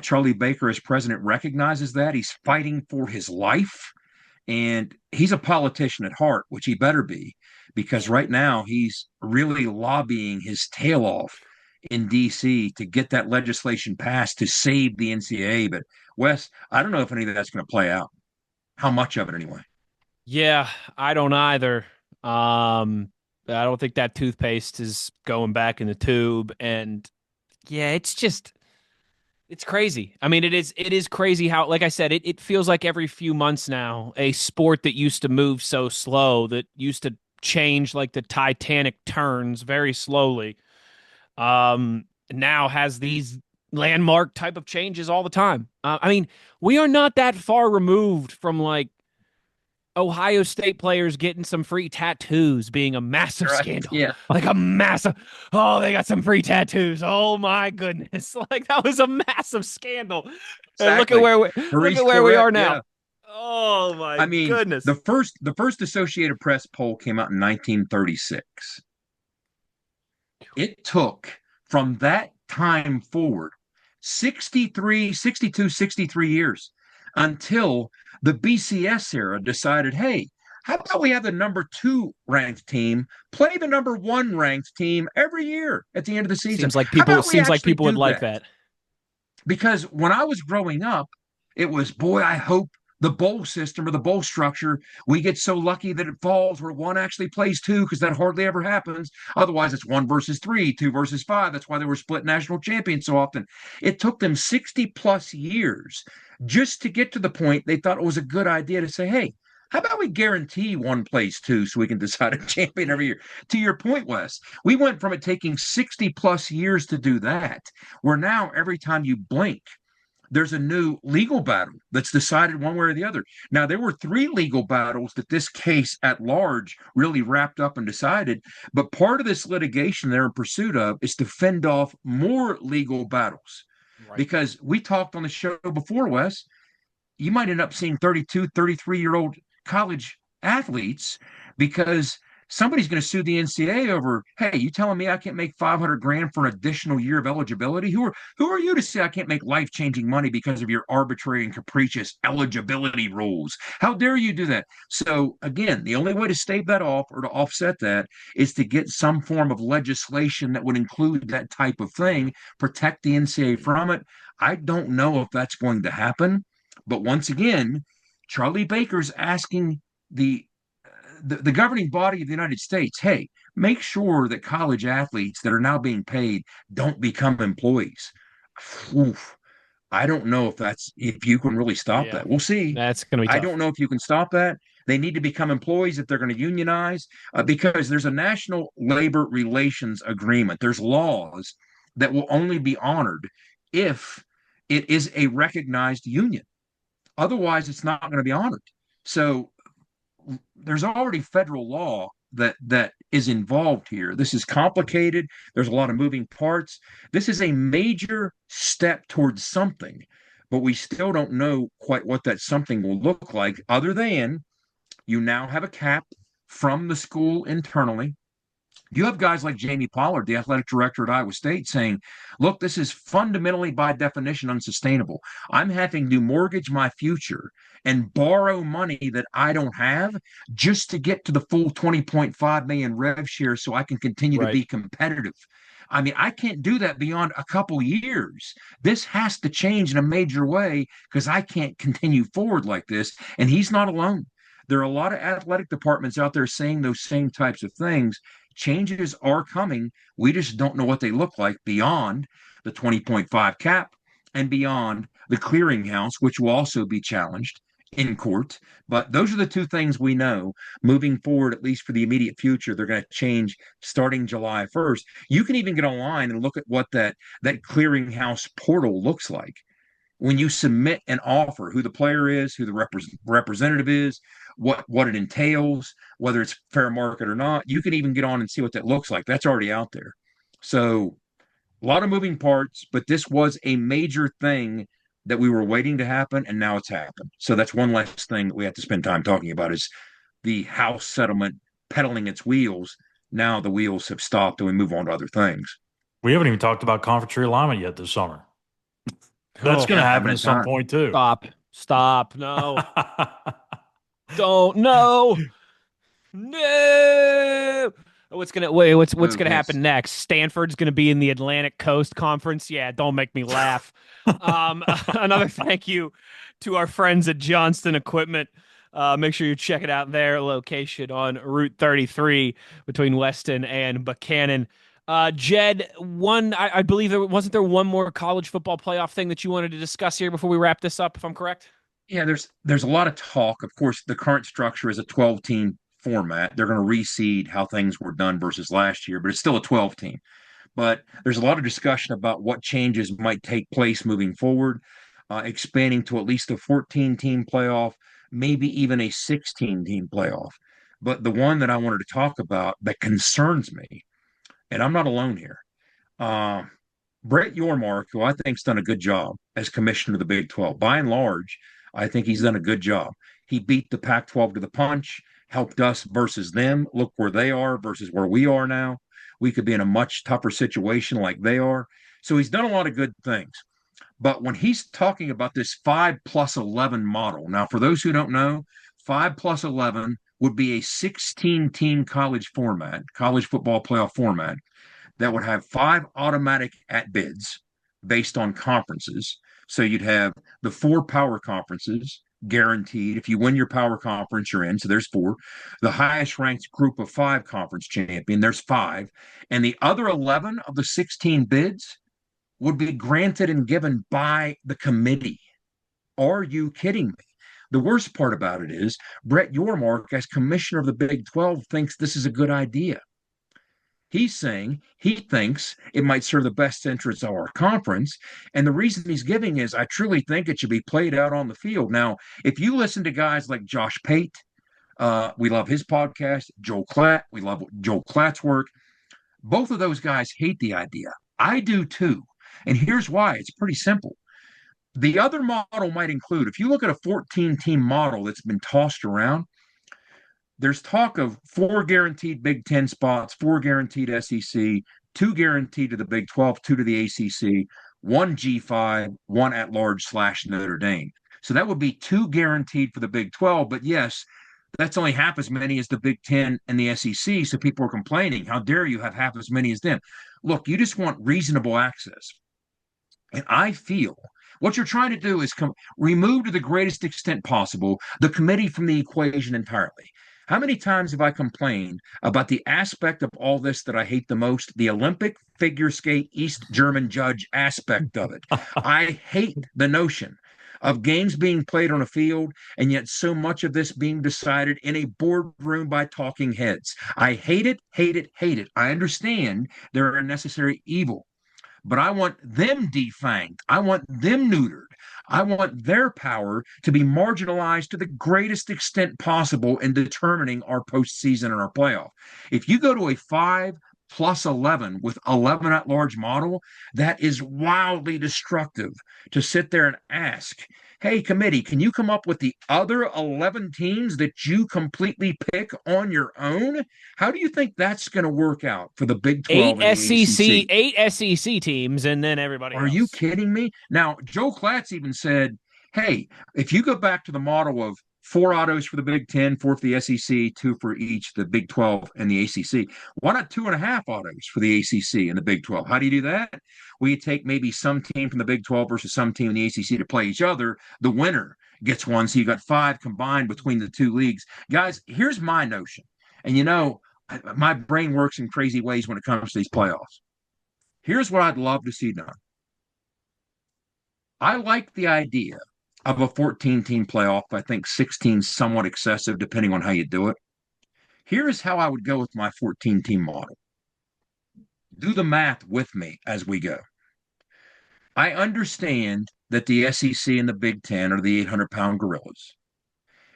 Charlie Baker, as president, recognizes that. He's fighting for his life. And he's a politician at heart, which he better be, because right now he's really lobbying his tail off in D.C. to get that legislation passed to save the NCAA. But Wes, I don't know if any of that's going to play out. How much of it anyway? Yeah, I don't either. I don't think that toothpaste is going back in the tube. And yeah, it's crazy. I mean, it is crazy how, like I said, it feels like every few months now, a sport that used to move so slow, that used to change like the Titanic turns very slowly, now has these landmark type of changes all the time. I mean, we are not that far removed from like Ohio State players getting some free tattoos being a massive scandal. Yeah. Like a massive, they got some free tattoos. Oh my goodness. Like that was a massive scandal. Exactly. And look at where we are now. Yeah. Oh my goodness. The first Associated Press poll came out in 1936. It took from that time forward 63 years until the BCS era decided, hey, how about we have the number 2 ranked team play the number 1 ranked team every year at the end of the season? Seems like people would like that. Because when I was growing up, it was, boy, I hope the bowl system or the bowl structure, we get so lucky that it falls where 1 actually plays 2, because that hardly ever happens. Otherwise, it's 1 versus 3, 2 versus 5. That's why they were split national champions so often. It took them 60 plus years just to get to the point they thought it was a good idea to say, hey, how about we guarantee 1 plays 2 so we can decide a champion every year? To your point, Wes, we went from it taking 60 plus years to do that, where now every time you blink, there's a new legal battle that's decided one way or the other. Now, there were 3 legal battles that this case at large really wrapped up and decided, but part of this litigation they're in pursuit of is to fend off more legal battles. Right. Because we talked on the show before, Wes, you might end up seeing 32, 33-year-old college athletes because somebody's going to sue the NCAA over, hey, you telling me I can't make $500,000 for an additional year of eligibility? Who are you to say I can't make life-changing money because of your arbitrary and capricious eligibility rules? How dare you do that? So again, the only way to stave that off or to offset that is to get some form of legislation that would include that type of thing, protect the NCAA from it. I don't know if that's going to happen, but once again, Charlie Baker's asking the governing body of the United States, hey, make sure that college athletes that are now being paid don't become employees. Oof, I don't know if you can really stop that. We'll see. That's going to be tough. I don't know if you can stop that. They need to become employees if they're going to unionize, because there's a national labor relations agreement. There's laws that will only be honored if it is a recognized union. Otherwise, it's not going to be honored. So there's already federal law that is involved here. This is complicated. There's a lot of moving parts. This is a major step towards something, but we still don't know quite what that something will look like, other than you now have a cap from the school internally. You have guys like Jamie Pollard, the athletic director at Iowa State, saying, look, this is fundamentally by definition unsustainable. I'm having to mortgage my future and borrow money that I don't have just to get to the full 20.5 million rev share so I can continue to be competitive. I mean, I can't do that beyond a couple years. This has to change in a major way because I can't continue forward like this. And he's not alone. There are a lot of athletic departments out there saying those same types of things. Changes are coming. We just don't know what they look like beyond the 20.5 cap and beyond the clearinghouse, which will also be challenged in court. But those are the two things we know moving forward, at least for the immediate future. They're going to change starting July 1st. You can even get online and look at what that clearinghouse portal looks like. When you submit an offer, who the player is, who the representative is, what it entails, whether it's fair market or not, you can even get on and see what that looks like. That's already out there. So a lot of moving parts, but this was a major thing that we were waiting to happen, and now it's happened. So that's one last thing that we have to spend time talking about is the House settlement pedaling its wheels. Now the wheels have stopped and we move on to other things. We haven't even talked about conference realignment yet this summer. That's going to happen at some point too. Stop. No. Don't. No. What's gonna happen next? Stanford's gonna be in the Atlantic Coast Conference. Yeah, don't make me laugh. Another thank you to our friends at Johnston Equipment. Make sure you check it out, their location on Route 33 between Weston and Buchanan. Jed, I believe wasn't there one more college football playoff thing that you wanted to discuss here before we wrap this up, if I'm correct? Yeah, there's a lot of talk. Of course, the current structure is a 12-team format. They're going to reseed how things were done versus last year, but it's still a 12-team. But there's a lot of discussion about what changes might take place moving forward, expanding to at least a 14-team playoff, maybe even a 16-team playoff. But the one that I wanted to talk about that concerns me, and I'm not alone here, Brett Yormark, who I think's done a good job as commissioner of the Big 12. By and large, I think he's done a good job. He beat the Pac-12 to the punch, helped us versus them. Look where they are versus where we are now. We could be in a much tougher situation like they are. So he's done a lot of good things. But when he's talking about this 5+11 model, now for those who don't know, 5+11 would be a 16-team college football playoff format that would have 5 automatic at-bids based on conferences. So you'd have the 4 power conferences guaranteed. If you win your power conference, you're in. So there's 4. The highest ranked group of 5 conference champion, there's 5. And the other 11 of the 16 bids would be granted and given by the committee. Are you kidding me? The worst part about it is Brett Yormark, as commissioner of the Big 12, thinks this is a good idea. He's saying he thinks it might serve the best interests of our conference. And the reason he's giving is I truly think it should be played out on the field. Now, if you listen to guys like Josh Pate, we love his podcast, Joel Klatt, we love Joel Klatt's work. Both of those guys hate the idea. I do too. And here's why. It's pretty simple. The other model might include, if you look at a 14-team model that's been tossed around, there's talk of 4 guaranteed Big 10 spots, 4 guaranteed SEC, 2 guaranteed to the Big 12, 2 to the ACC, 1 G5, 1 at-large / Notre Dame. So that would be 2 guaranteed for the Big 12. But yes, that's only half as many as the Big 10 and the SEC. So people are complaining, how dare you have half as many as them? Look, you just want reasonable access. And I feel what you're trying to do is remove to the greatest extent possible the committee from the equation entirely. How many times have I complained about the aspect of all this that I hate the most? The Olympic figure skate East German judge aspect of it. I hate the notion of games being played on a field and yet so much of this being decided in a boardroom by talking heads. I hate it, hate it, hate it. I understand there are necessary evil, but I want them defanged. I want them neutered. I want their power to be marginalized to the greatest extent possible in determining our postseason and our playoff. If you go to a 5+11 with 11 at-large model, that is wildly destructive to sit there and ask, hey, committee, can you come up with the other 11 teams that you completely pick on your own? How do you think that's going to work out for the Big 12 and the ACC? 8 SEC teams, and then everybody else. Are you kidding me? Now, Joe Klatz even said, hey, if you go back to the model of 4 autos for the Big 10, 4 for the SEC, 2 for each, the Big 12 and the ACC, why not 2.5 autos for the ACC and the Big 12? How do you do that? Well, you take maybe some team from the Big 12 versus some team in the ACC to play each other. The winner gets one, so you got 5 combined between the 2 leagues. Guys, here's my notion. And you know, my brain works in crazy ways when it comes to these playoffs. Here's what I'd love to see done. I like the idea of a 14-team playoff. I think 16 is somewhat excessive depending on how you do it. Here's how I would go with my 14-team model. Do the math with me as we go. I understand that the SEC and the Big 10 are the 800-pound gorillas.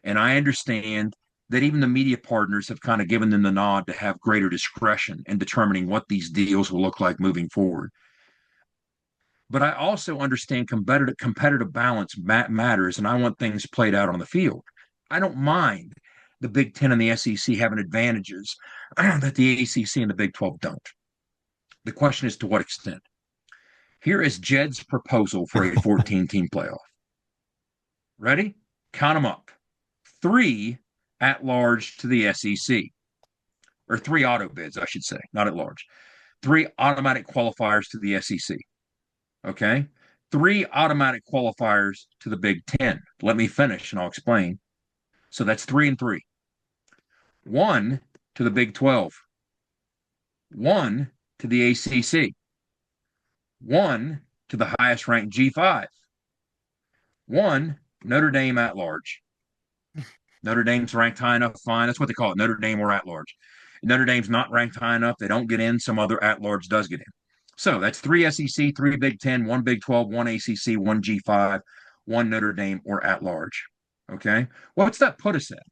And I understand that even the media partners have kind of given them the nod to have greater discretion in determining what these deals will look like moving forward. But I also understand competitive balance matters, and I want things played out on the field. I don't mind the Big 10 and the SEC having advantages that the ACC and the Big 12 don't. The question is to what extent. Here is Jed's proposal for a 14-team playoff. Ready? Count them up. 3 at-large to the SEC, or 3 auto bids, I should say, not at large. 3 automatic qualifiers to the SEC. Okay? 3 automatic qualifiers to the Big 10. Let me finish and I'll explain. So that's 3 and 3. 1 to the Big 12. 1 to the ACC. 1 to the highest ranked G5. 1 Notre Dame at large. Notre Dame's ranked high enough, fine. That's what they call it, Notre Dame or at large. Notre Dame's not ranked high enough. They don't get in. Some other at large does get in. So that's 3 SEC, 3 Big 10, 1 Big 12, 1 ACC, 1 G5, 1 Notre Dame or at large. Okay. What's that put us at?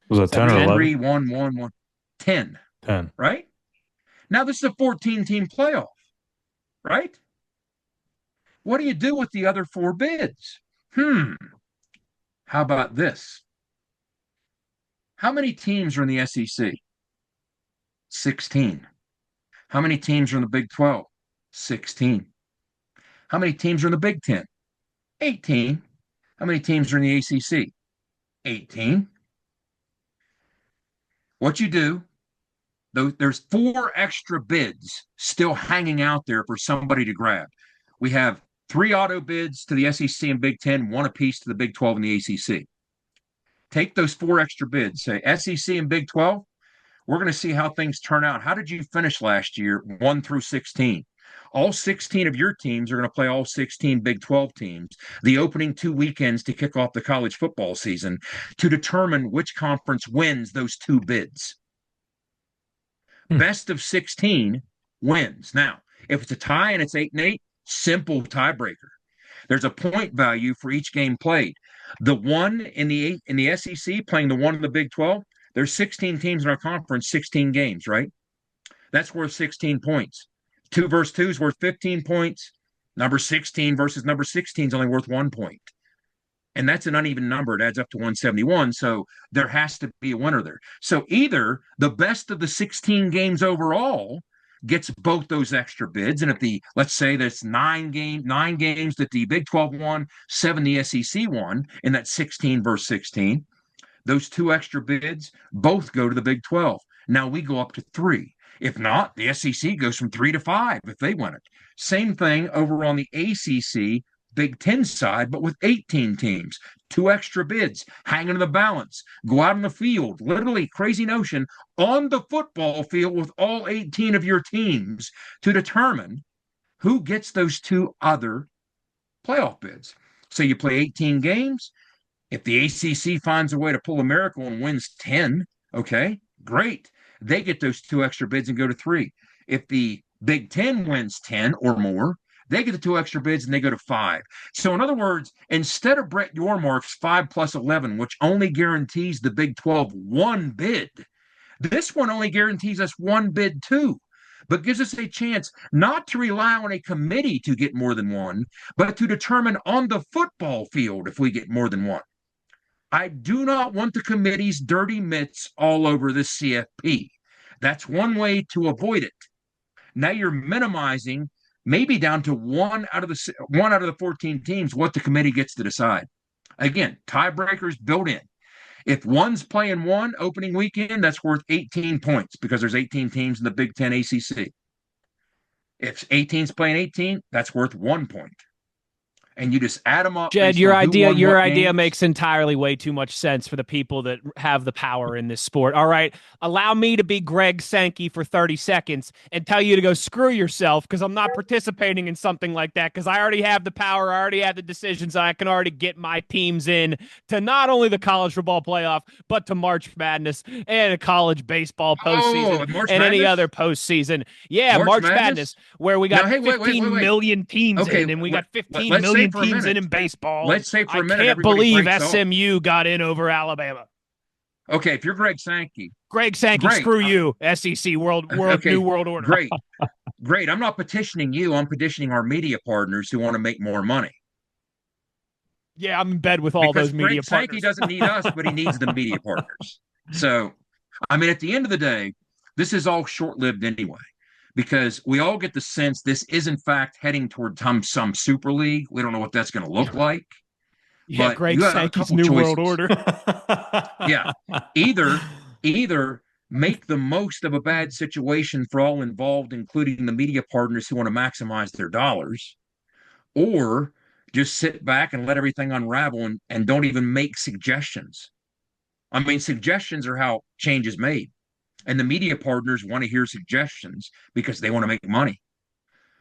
Was that 10 or 11? 3, 1, 1, 1. 10. 10. Right? Now this is a 14-team playoff. Right? What do you do with the other 4 bids? How about this? How many teams are in the SEC? 16. How many teams are in the Big 12? 16. How many teams are in the Big 10? 18. How many teams are in the ACC? 18. What you do, there's 4 extra bids still hanging out there for somebody to grab. We have 3 auto bids to the SEC and Big 10, 1 apiece to the Big 12 and the ACC. Take those 4 extra bids, say SEC and Big 12, we're going to see how things turn out. How did you finish last year, 1 through 16? All 16 of your teams are going to play all 16 Big 12 teams, the opening 2 weekends to kick off the college football season, to determine which conference wins those 2 bids. Best of 16 wins. Now, if it's a tie and it's 8-8, simple tiebreaker. There's a point value for each game played. The 1 in the SEC playing the 1 in the Big 12, there's 16 teams in our conference, 16 games, right? That's worth 16 points. 2 versus 2 is worth 15 points. Number 16 versus number 16 is only worth 1 point. And that's an uneven number. It adds up to 171. So there has to be a winner there. So either the best of the 16 games overall gets both those extra bids. And if let's say there's 9 games that the Big 12 won, 7 the SEC won in that 16 versus 16, those 2 extra bids both go to the Big 12. Now we go up to 3. If not, the SEC goes from 3 to 5 if they win it. Same thing over on the ACC Big Ten side, but with 18 teams, 2 extra bids, hanging in the balance, go out on the field, literally crazy notion, on the football field with all 18 of your teams to determine who gets those 2 other playoff bids. So you play 18 games. If the ACC finds a way to pull a miracle and wins 10, okay, great. They get those 2 extra bids and go to 3. If the Big Ten wins 10 or more, they get the 2 extra bids and they go to 5. So in other words, instead of Brett Yormark's 5 plus 11, which only guarantees the Big 12 1 bid, this one only guarantees us 1 bid too, but gives us a chance not to rely on a committee to get more than 1, but to determine on the football field if we get more than 1. I do not want the committee's dirty mitts all over the CFP. That's one way to avoid it. Now you're minimizing maybe down to one out of the 14 teams what the committee gets to decide. Again, tiebreakers built in. If one's playing 1 opening weekend, that's worth 18 points because there's 18 teams in the Big Ten ACC. If 18's playing 18, that's worth 1 point. And you just add them up. Jed, your idea makes entirely way too much sense for the people that have the power in this sport. All right, allow me to be Greg Sankey for 30 seconds and tell you to go screw yourself because I'm not participating in something like that because I already have the power, I already have the decisions, I can already get my teams in to not only the college football playoff, but to March Madness and a college baseball postseason and any other postseason. Yeah, March Madness where we got 15 million teams in and we got 15 million teams in baseball. Let's say for a minute. I can't believe SMU got in over Alabama. Okay, if you're Greg Sankey, screw you, SEC World okay, New World Order. Great. I'm not petitioning you. I'm petitioning our media partners who want to make more money. Yeah, I'm in bed with all those media partners. Sankey doesn't need us, but he needs the media partners. So, I mean, at the end of the day, this is all short-lived anyway. Because we all get the sense this is, in fact, heading toward some Super League. We don't know what that's going to look like. Yeah, but Greg Sankey's New World Order. Yeah. Either make the most of a bad situation for all involved, including the media partners who want to maximize their dollars, or just sit back and let everything unravel and don't even make suggestions. I mean, suggestions are how change is made. And the media partners want to hear suggestions because they want to make money.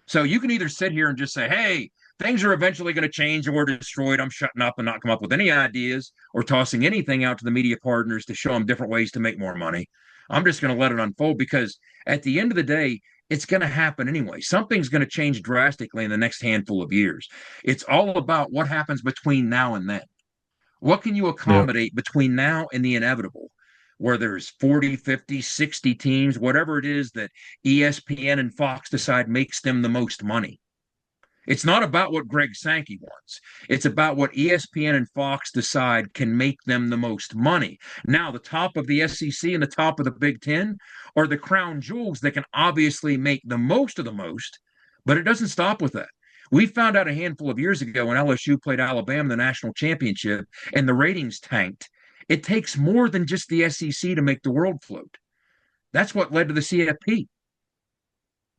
So you can either sit here and just say, hey, things are eventually going to change and we're destroyed. I'm shutting up and not come up with any ideas or tossing anything out to the media partners to show them different ways to make more money. I'm just going to let it unfold because at the end of the day, it's going to happen anyway. Something's going to change drastically in the next handful of years. It's all about what happens between now and then. What can you accommodate between now and the inevitable? Where there's 40, 50, 60 teams, whatever it is that ESPN and Fox decide makes them the most money. It's not about what Greg Sankey wants. It's about what ESPN and Fox decide can make them the most money. Now, the top of the SEC and the top of the Big Ten are the crown jewels that can obviously make the most of the most, but it doesn't stop with that. We found out a handful of years ago when LSU played Alabama in the national championship and the ratings tanked. It takes more than just the SEC to make the world float. That's what led to the CFP.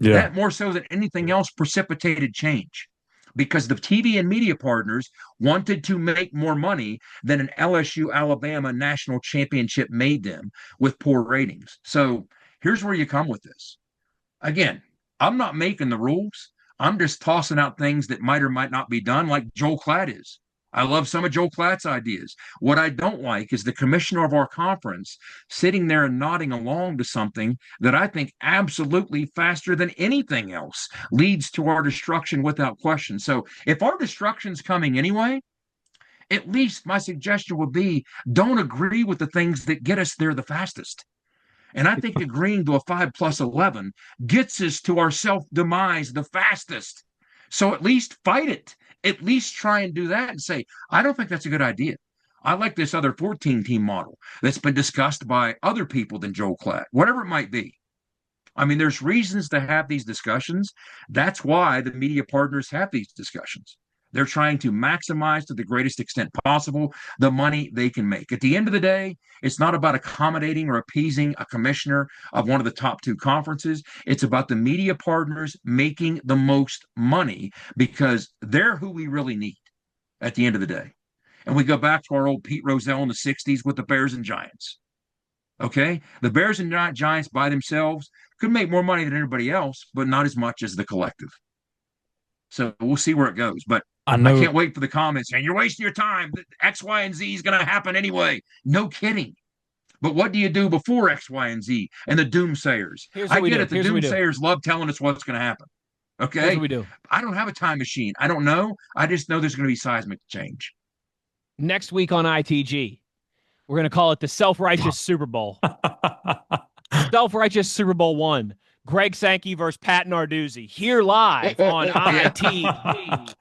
Yeah. That more so than anything else precipitated change because the TV and media partners wanted to make more money than an LSU Alabama national championship made them with poor ratings. So here's where you come with this. Again, I'm not making the rules. I'm just tossing out things that might or might not be done like Joel Klatt is. I love some of Joel Klatt's ideas. What I don't like is the commissioner of our conference sitting there and nodding along to something that I think absolutely faster than anything else leads to our destruction without question. So if our destruction's coming anyway, at least my suggestion would be don't agree with the things that get us there the fastest. And I think agreeing to a 5 plus 11 gets us to our self-demise the fastest. So at least fight it. At least try and do that and say, I don't think that's a good idea. I like this other 14-team model that's been discussed by other people than Joel Klatt, whatever it might be. I mean, there's reasons to have these discussions. That's why the media partners have these discussions. They're trying to maximize to the greatest extent possible the money they can make. At the end of the day, it's not about accommodating or appeasing a commissioner of one of the top two conferences. It's about the media partners making the most money because they're who we really need at the end of the day. And we go back to our old Pete Rozelle in the 60s with the Bears and Giants. Okay? The Bears and Giants by themselves could make more money than anybody else, but not as much as the collective. So we'll see where it goes. But I can't wait for the comments saying, you're wasting your time. X, Y, and Z is going to happen anyway. No kidding. But what do you do before X, Y, and Z and the doomsayers? I get it. The doomsayers love telling us what's going to happen. Okay? Here's what we do. I don't have a time machine. I don't know. I just know there's going to be seismic change. Next week on ITG, we're going to call it the Self-Righteous Super Bowl. Self-Righteous Super Bowl 1. Greg Sankey versus Pat Narduzzi. Here live on ITG.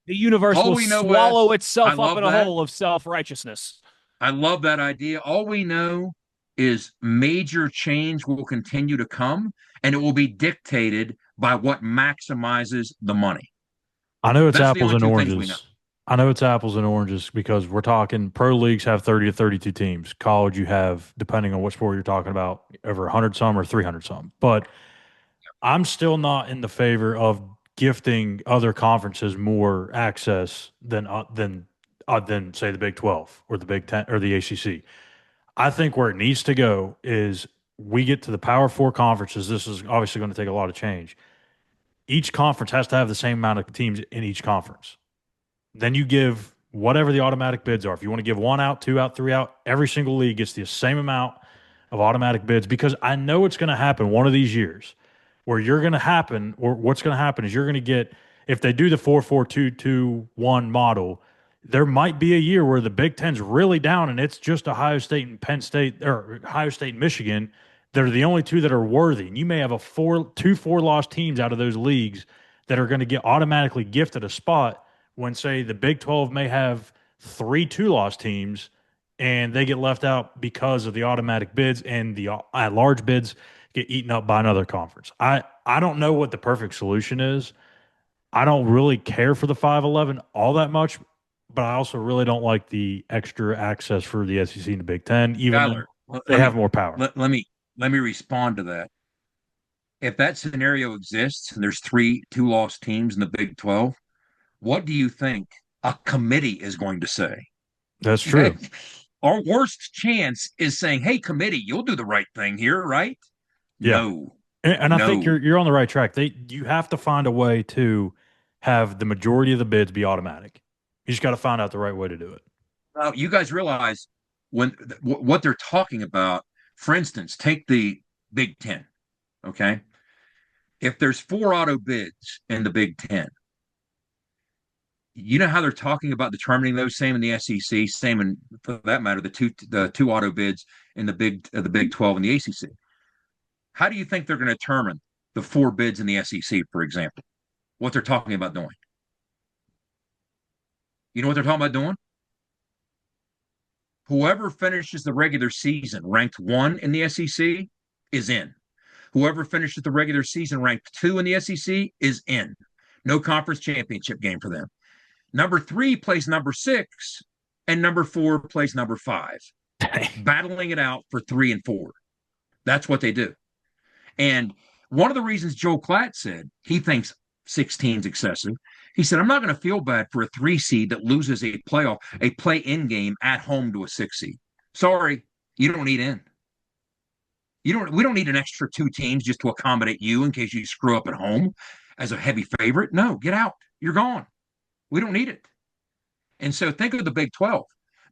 The universe will swallow itself up in a hole of self-righteousness. I love that idea. All we know is major change will continue to come, and it will be dictated by what maximizes the money. I know it's apples and oranges. I know it's apples and oranges because we're talking pro leagues have 30 to 32 teams. College, you have, depending on what sport you're talking about, over 100 some or 300 some. But I'm still not in the favor of gifting other conferences more access than say the Big 12 or the Big 10 or the ACC. I think where it needs to go is we get to the Power Four conferences. This is obviously going to take a lot of change. Each conference has to have the same amount of teams in each conference. Then you give whatever the automatic bids are. If you want to give 1 out, 2 out, 3 out, every single league gets the same amount of automatic bids because I know it's going to happen one of these years where what's going to happen is you're going to get, if they do the 4-4-2-2-1 model, there might be a year where the Big Ten's really down and it's just Ohio State and Penn State or Ohio State and Michigan that are the only two that are worthy. And you may have two 4-loss teams out of those leagues that are going to get automatically gifted a spot when, say, the Big 12 may have 3 2-loss teams and they get left out because of the automatic bids and the at-large bids get eaten up by another conference. I don't know what the perfect solution is. I don't really care for the 5-11 all that much, but I also really don't like the extra access for the SEC and the Big 10, even though they have more power. Let me respond to that. If that scenario exists and there's 3 2-loss teams in the Big 12, what do you think a committee is going to say? That's true. Okay. Our worst chance is saying, hey, committee, you'll do the right thing here, right? Yeah. No. And I think you're on the right track. You have to find a way to have the majority of the bids be automatic. You just got to find out the right way to do it. Now, you guys realize what they're talking about. For instance, take the Big 10, okay? If there's 4 auto bids in the Big 10, you know how they're talking about determining those? Same in the SEC, same in, for that matter, the two auto bids in the Big 12 and the ACC. How do you think they're going to determine the 4 bids in the SEC, for example? What they're talking about doing? You know what they're talking about doing? Whoever finishes the regular season ranked 1 in the SEC is in. Whoever finishes the regular season ranked 2 in the SEC is in. No conference championship game for them. Number 3 plays number 6, and number 4 plays number 5. Battling it out for 3 and 4. That's what they do. And one of the reasons Joe Klatt said he thinks 16 is excessive, he said, I'm not going to feel bad for a 3 seed that loses a play-in game at home to a 6 seed. Sorry, you don't need in. We don't need an extra 2 teams just to accommodate you in case you screw up at home as a heavy favorite. No, get out. You're gone. We don't need it. And so think of the Big 12.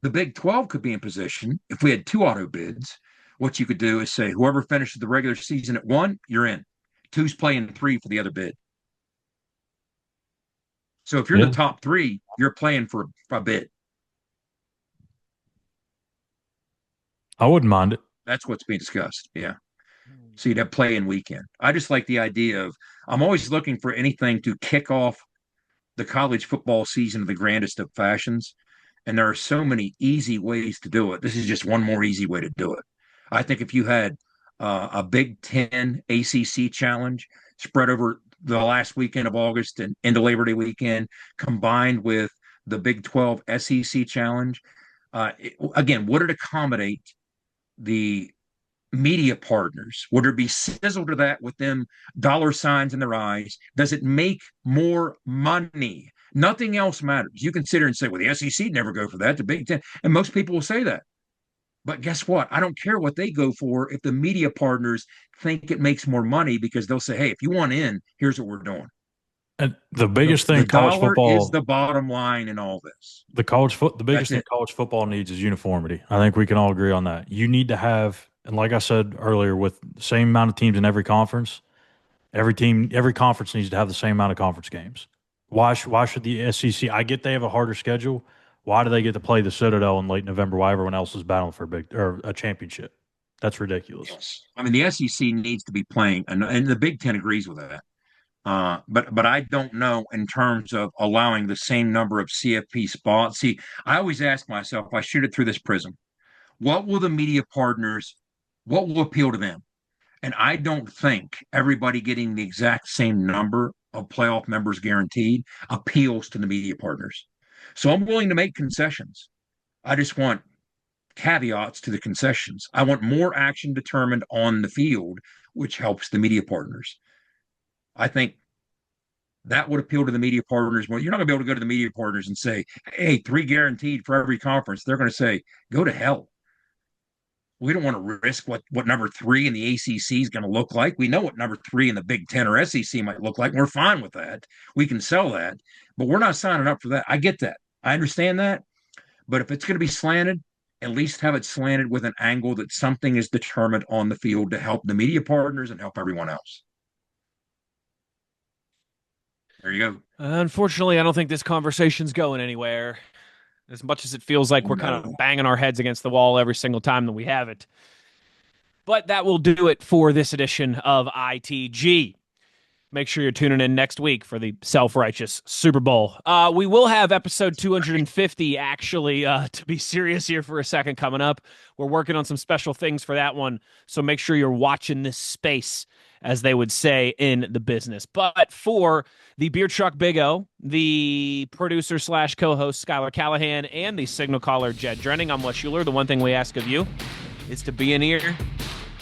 The Big 12 could be in position, if we had 2 auto bids, what you could do is say, whoever finishes the regular season at 1, you're in. 2's playing 3 for the other bid. So if you're the top 3, you're playing for a bid. I wouldn't mind it. That's what's being discussed. Yeah. So you'd have play-in weekend. I just like the idea of, I'm always looking for anything to kick off the college football season in the grandest of fashions. And there are so many easy ways to do it. This is just one more easy way to do it. I think if you had a Big 10 ACC challenge spread over the last weekend of August and into Labor Day weekend, combined with the Big 12 SEC Challenge, again, would it accommodate the media partners? Would there be sizzle to that with them dollar signs in their eyes? Does it make more money? Nothing else matters. You can sit here and say, well, the SEC never go for that, the Big Ten, and most people will say that. But guess what? I don't care what they go for if the media partners think it makes more money, because they'll say, hey, if you want in, here's what we're doing. And the biggest thing the college football is the bottom line in all this. The biggest thing college football needs is uniformity. I think we can all agree on that. You need to have, and like I said earlier, with the same amount of teams in every conference, every conference needs to have the same amount of conference games. Why should the SEC? I get they have a harder schedule. Why do they get to play the Citadel in late November while everyone else is battling for a championship? That's ridiculous. Yes. I mean, the SEC needs to be playing, and the Big Ten agrees with that. But I don't know in terms of allowing the same number of CFP spots. See, I always ask myself, I shoot it through this prism. What will the media partners, what will appeal to them? And I don't think everybody getting the exact same number of playoff members guaranteed appeals to the media partners. So I'm willing to make concessions. I just want caveats to the concessions. I want more action determined on the field, which helps the media partners. I think that would appeal to the media partners. Well, you're not going to be able to go to the media partners and say, hey, 3 guaranteed for every conference. They're going to say, go to hell. We don't want to risk what number 3 in the ACC is going to look like. We know what number 3 in the Big Ten or SEC might look like. We're fine with that. We can sell that, but we're not signing up for that. I get that. I understand that. But if it's going to be slanted, at least have it slanted with an angle that something is determined on the field to help the media partners and help everyone else. There you go. Unfortunately, I don't think this conversation's going anywhere. As much as it feels like we're kind of banging our heads against the wall every single time that we have it. But that will do it for this edition of ITG. Make sure you're tuning in next week for the self-righteous Super Bowl. We will have episode 250, actually, to be serious here for a second, coming up. We're working on some special things for that one, so make sure you're watching this space, as they would say in the business. But for the Beer Truck Big O, the producer / co-host Skylar Callahan, and the signal caller Jed Drenning, I'm Wes Schuler. The one thing we ask of you is to be an ear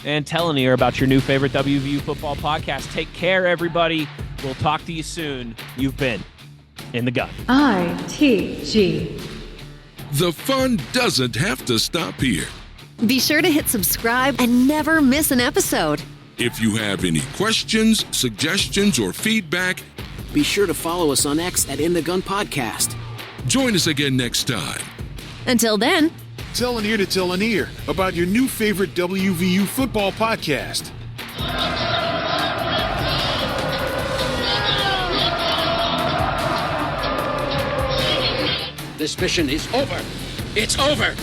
and tell an ear about your new favorite WVU football podcast. Take care, everybody. We'll talk to you soon. You've been In the Gun. ITG. The fun doesn't have to stop here. Be sure to hit subscribe and never miss an episode. If you have any questions, suggestions, or feedback, be sure to follow us on X at In the Gun Podcast. Join us again next time. Until then, tell an ear to tell an ear about your new favorite WVU football podcast. This mission is over. It's over.